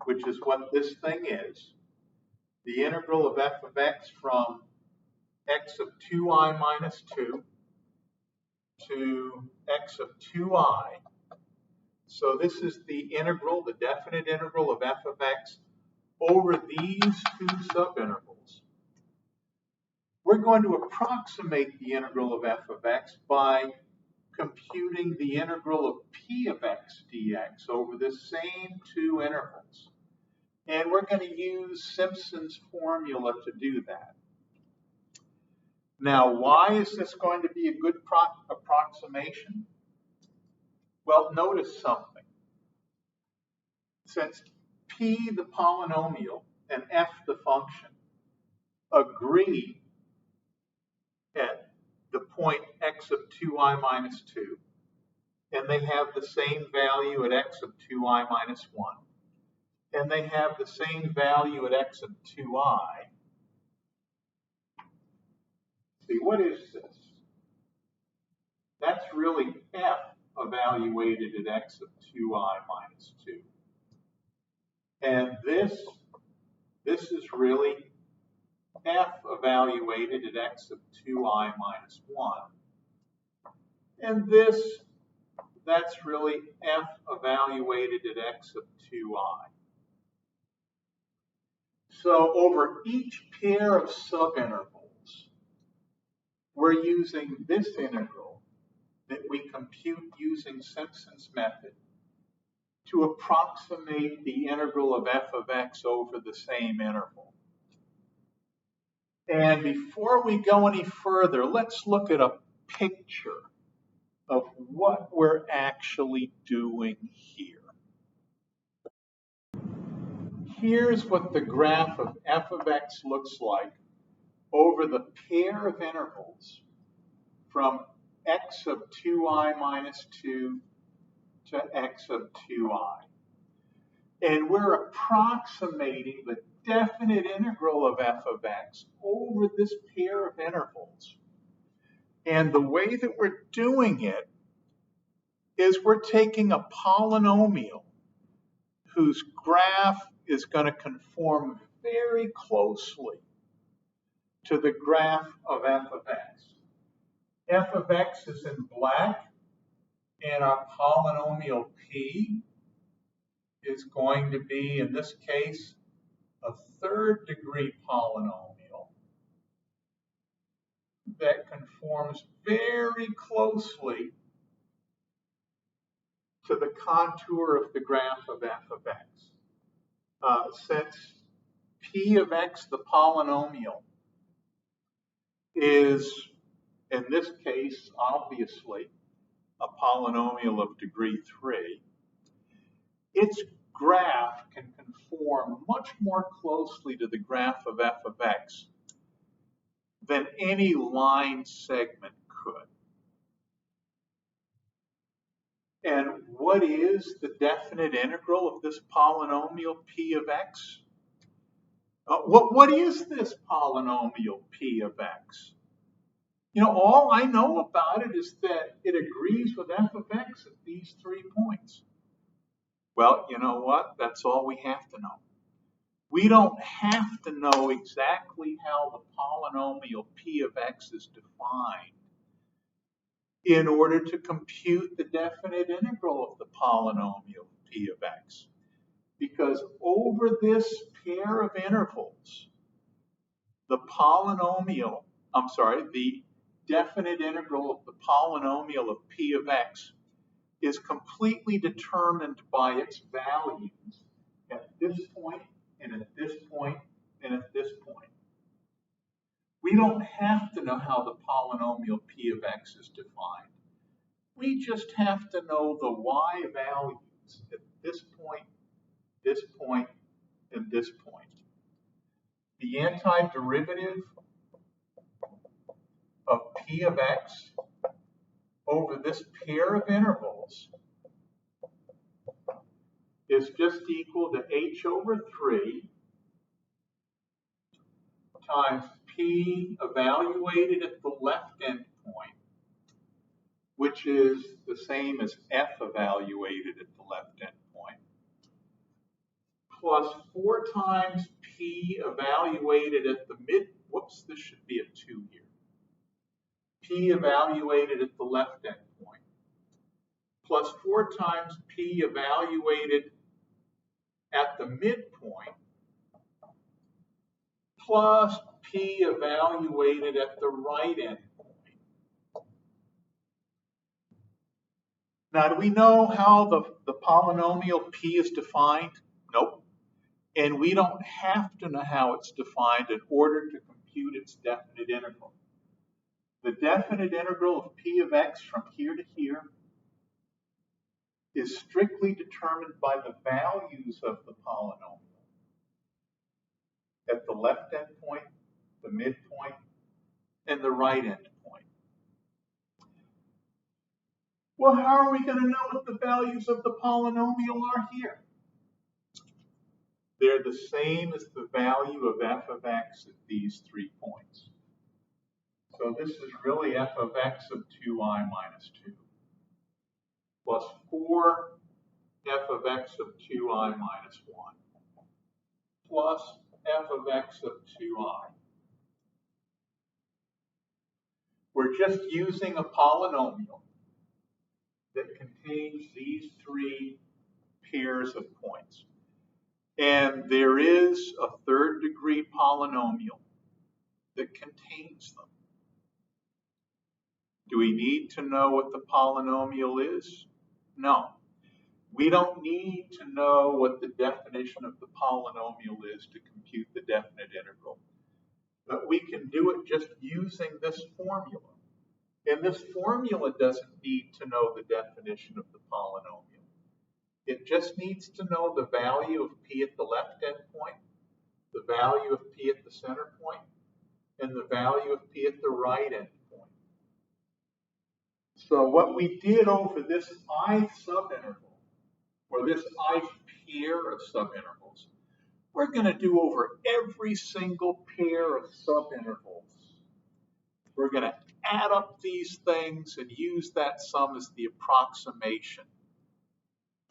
which is what this thing is, the integral of f of x from x of 2i minus 2 to x of 2i. So this is the integral, the definite integral of f of x over these two subintervals. We're going to approximate the integral of f of x by computing the integral of p of x dx over the same two intervals. And we're going to use Simpson's formula to do that. Now, why is this going to be a good approximation? Well, notice something. Since p, the polynomial, and f, the function, agree at the point x of 2i minus 2, and they have the same value at x of 2i minus 1, and they have the same value at x of 2i. See, what is this? That's really f evaluated at x of 2i minus 2. And this is really f evaluated at x of 2i minus 1. And that's really f evaluated at x of 2i. So over each pair of subintervals, we're using this integral that we compute using Simpson's method to approximate the integral of f of x over the same interval. And before we go any further, let's look at a picture of what we're actually doing here. Here's what the graph of f of x looks like over the pair of intervals from x of 2i minus 2 to x of 2i. And we're approximating the definite integral of f of x over this pair of intervals. And the way that we're doing it is we're taking a polynomial whose graph is going to conform very closely to the graph of f of x. F of x is in black, and our polynomial p is going to be, in this case, a third-degree polynomial that conforms very closely to the contour of the graph of f of x. Since p of x, the polynomial, is, in this case, obviously, a polynomial of degree 3, its graph can conform much more closely to the graph of f of x than any line segment could. And what is the definite integral of this polynomial p of x? What is this polynomial p of x? You know, all I know about it is that it agrees with f of x at these 3 points. Well, you know what? That's all we have to know. We don't have to know exactly how the polynomial p of x is defined in order to compute the definite integral of the polynomial p of x. Because over this pair of intervals, the polynomial, I'm sorry, the definite integral of the polynomial of p of x is completely determined by its values at this point, and at this point, and at this point. We don't have to know how the polynomial p of x is defined. We just have to know the y values at this point, and this point. The antiderivative of p of x over this pair of intervals is just equal to h over 3 times p evaluated at the left end point, which is the same as f evaluated at the left end point, plus 4 times p evaluated at the mid, whoops, this should be a 2 here. P evaluated at the left end point, plus 4 times p evaluated at the midpoint, plus p evaluated at the right end point. Now, do we know how the polynomial p is defined? Nope. And we don't have to know how it's defined in order to compute its definite integral. The definite integral of p of x from here to here is strictly determined by the values of the polynomial at the left end point, the midpoint, and the right end point. Well, how are we going to know what the values of the polynomial are here? They're the same as the value of f of x at these 3 points. So this is really f of x of 2i minus 2 plus 4 f of x of 2i minus 1 plus f of x of 2i. We're just using a polynomial that contains these 3 pairs of points. And there is a third degree polynomial that contains them. Do we need to know what the polynomial is? No. We don't need to know what the definition of the polynomial is to compute the definite integral. But we can do it just using this formula. And this formula doesn't need to know the definition of the polynomial. It just needs to know the value of p at the left end point, the value of p at the center point, and the value of p at the right end point. So what we did over this ith subinterval, or this ith pair of subintervals, we're going to do over every single pair of subintervals. We're going to add up these things and use that sum as the approximation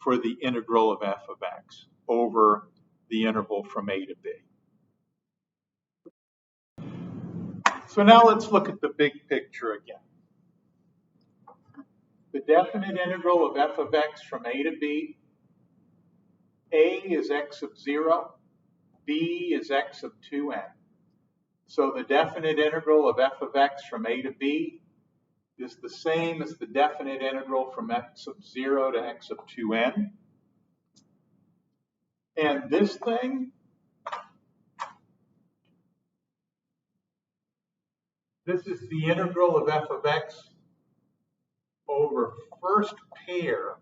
for the integral of f of x over the interval from a to b. So now let's look at the big picture again. The definite integral of f of x from a to b, a is x of 0, b is x of 2n. So the definite integral of f of x from a to b is the same as the definite integral from x of 0 to x of 2n. And this thing, this is the integral of f of x over first pair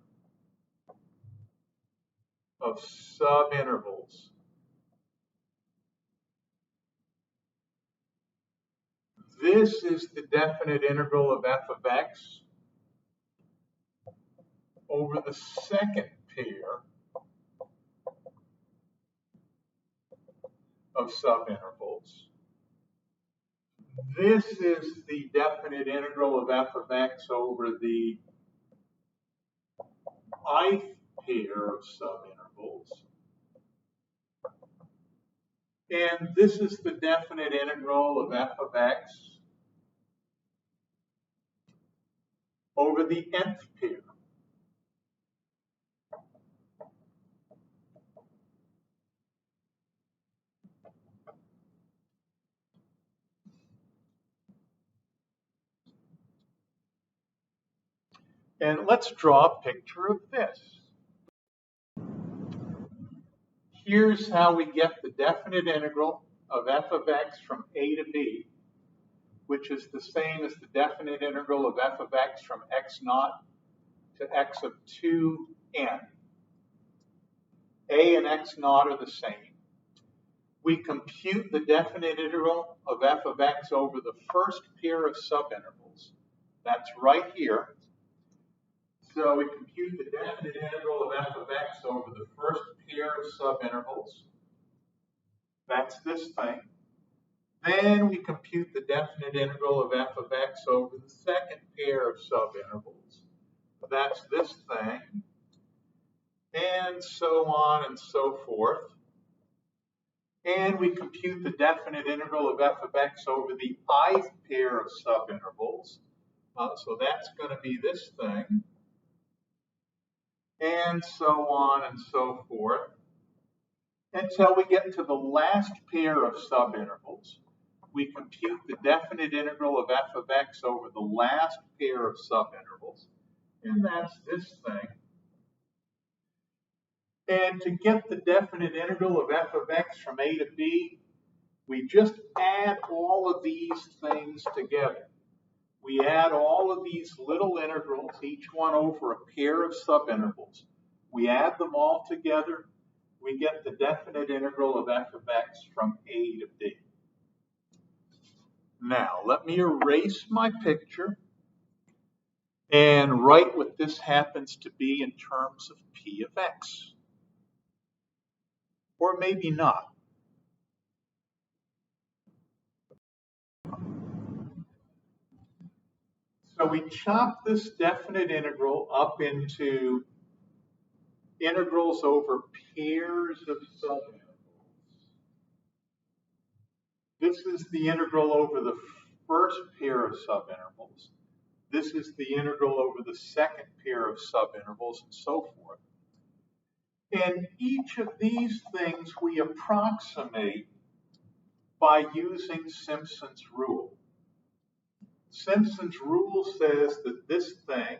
of subintervals. This is the definite integral of f of x over the second pair of subintervals. This is the definite integral of f of x over the ith pair of subintervals. And this is the definite integral of f of x over the nth pair. And let's draw a picture of this. Here's how we get the definite integral of f of x from a to b, which is the same as the definite integral of f of x from x naught to x of 2n. A and x naught are the same. We compute the definite integral of f of x over the first pair of subintervals. That's right here. So we compute the definite integral of f of x over the first pair of subintervals. That's this thing. Then we compute the definite integral of f of x over the second pair of subintervals. That's this thing. And so on and so forth. And we compute the definite integral of f of x over the ith pair of subintervals. So that's going to be this thing. And so on and so forth. Until we get to the last pair of subintervals. We compute the definite integral of f of x over the last pair of subintervals. And that's this thing. And to get the definite integral of f of x from a to b, we just add all of these things together. We add all of these little integrals, each one over a pair of subintervals. We add them all together. We get the definite integral of f of x from a to b. Now, let me erase my picture and write what this happens to be in terms of p of x. Or maybe not. So we chop this definite integral up into integrals over pairs of subintervals. This is the integral over the first pair of subintervals. This is the integral over the second pair of subintervals, and so forth. And each of these things we approximate by using Simpson's rule. Simpson's rule says that this thing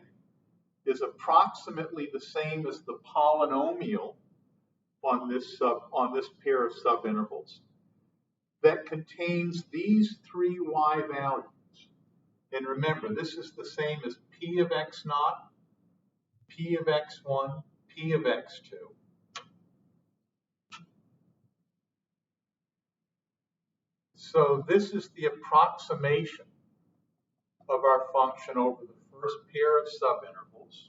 is approximately the same as the polynomial on this pair of subintervals that contains these three y values. And remember, this is the same as p of x naught, p of x1, p of x2. So this is the approximation of our function over the first pair of subintervals.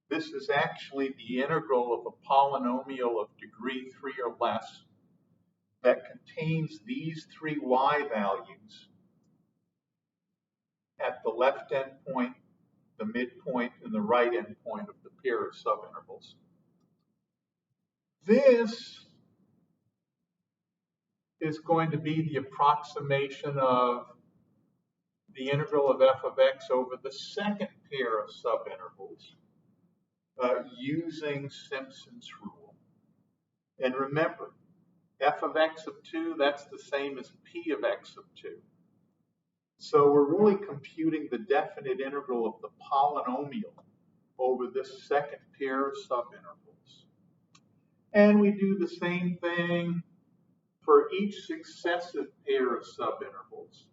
This is actually the integral of a polynomial of degree 3 or less that contains these three y values at the left endpoint, the midpoint, and the right endpoint of the pair of subintervals. This is going to be the approximation of the integral of f of x over the second pair of subintervals using Simpson's rule. And remember, f of x of 2, that's the same as p of x of 2. So we're really computing the definite integral of the polynomial over this second pair of subintervals. And we do the same thing for each successive pair of subintervals.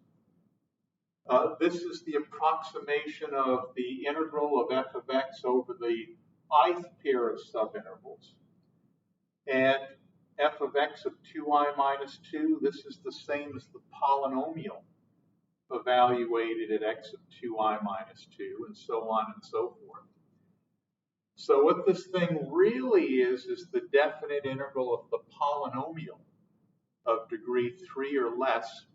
This is the approximation of the integral of f of x over the ith pair of subintervals. And f of x of 2i minus 2, this is the same as the polynomial evaluated at x of 2i minus 2, and so on and so forth. So what this thing really is the definite integral of the polynomial of degree 3 or less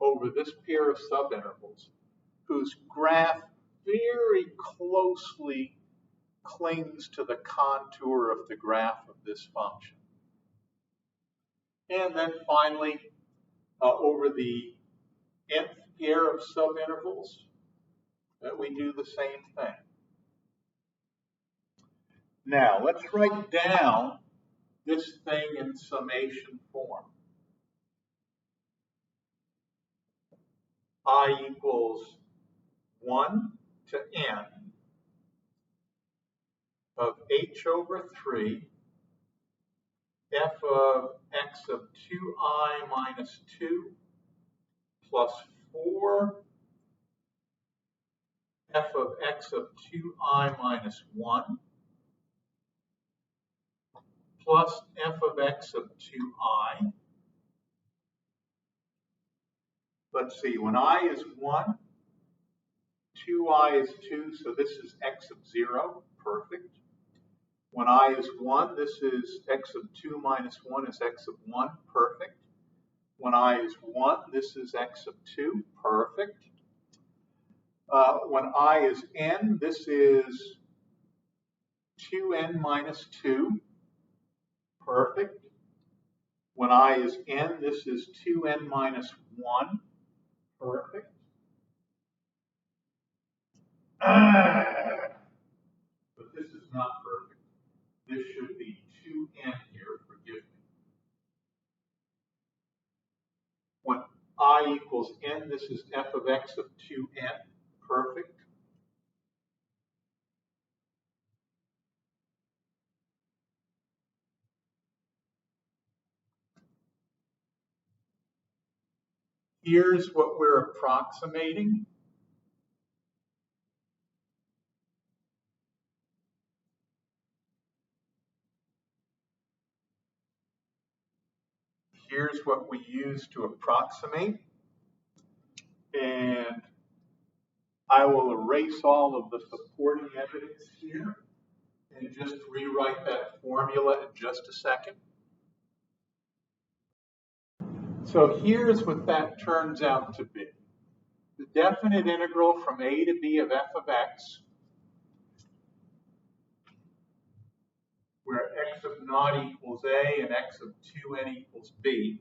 over this pair of subintervals, whose graph very closely clings to the contour of the graph of this function. And then finally, over the nth pair of subintervals, we do the same thing. Now, let's write down this thing in summation form. I equals 1 to n of h over 3 f of x of 2I minus 2 plus 4 f of x of 2I minus 1 plus f of x of 2I. Let's see, when I is 1, 2I is 2, so this is x of 0, perfect. When I is 1, this is x of 2 minus 1 is x of 1, perfect. When I is 1, this is x of 2, perfect. When I is n, this is 2n minus 2, perfect. When I is n, this is 2n minus 1, perfect. But this is not perfect. This should be 2n here, forgive me. When I equals n, this is f of x of 2n, perfect. Here's what we're approximating. Here's what we use to approximate. And I will erase all of the supporting evidence here and just rewrite that formula in just a second. So here's what that turns out to be. The definite integral from a to b of f of x, where x of naught equals a and x of 2n equals b,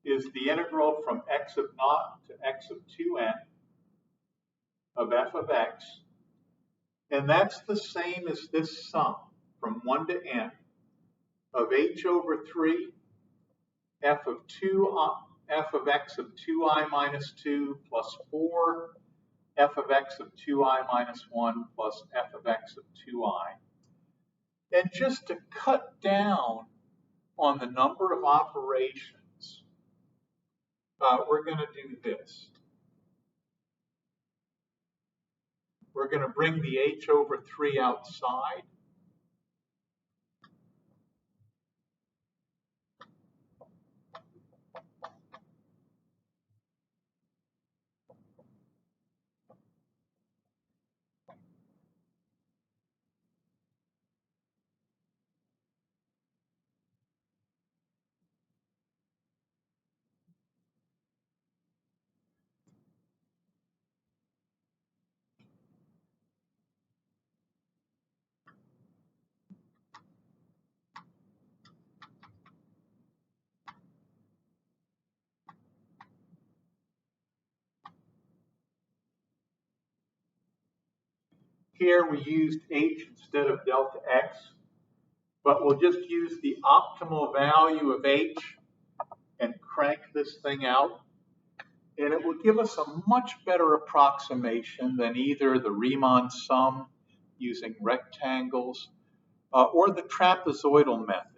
is the integral from x of naught to x of 2n of f of x. And that's the same as this sum from 1 to n of h over 3 f of x of 2I minus 2 plus 4 f of x of 2I minus 1 plus f of x of 2I. And just to cut down on the number of operations, we're going to do this. We're going to bring the h over 3 outside. Here we used h instead of delta x, but we'll just use the optimal value of h and crank this thing out. And it will give us a much better approximation than either the Riemann sum using rectangles or the trapezoidal method.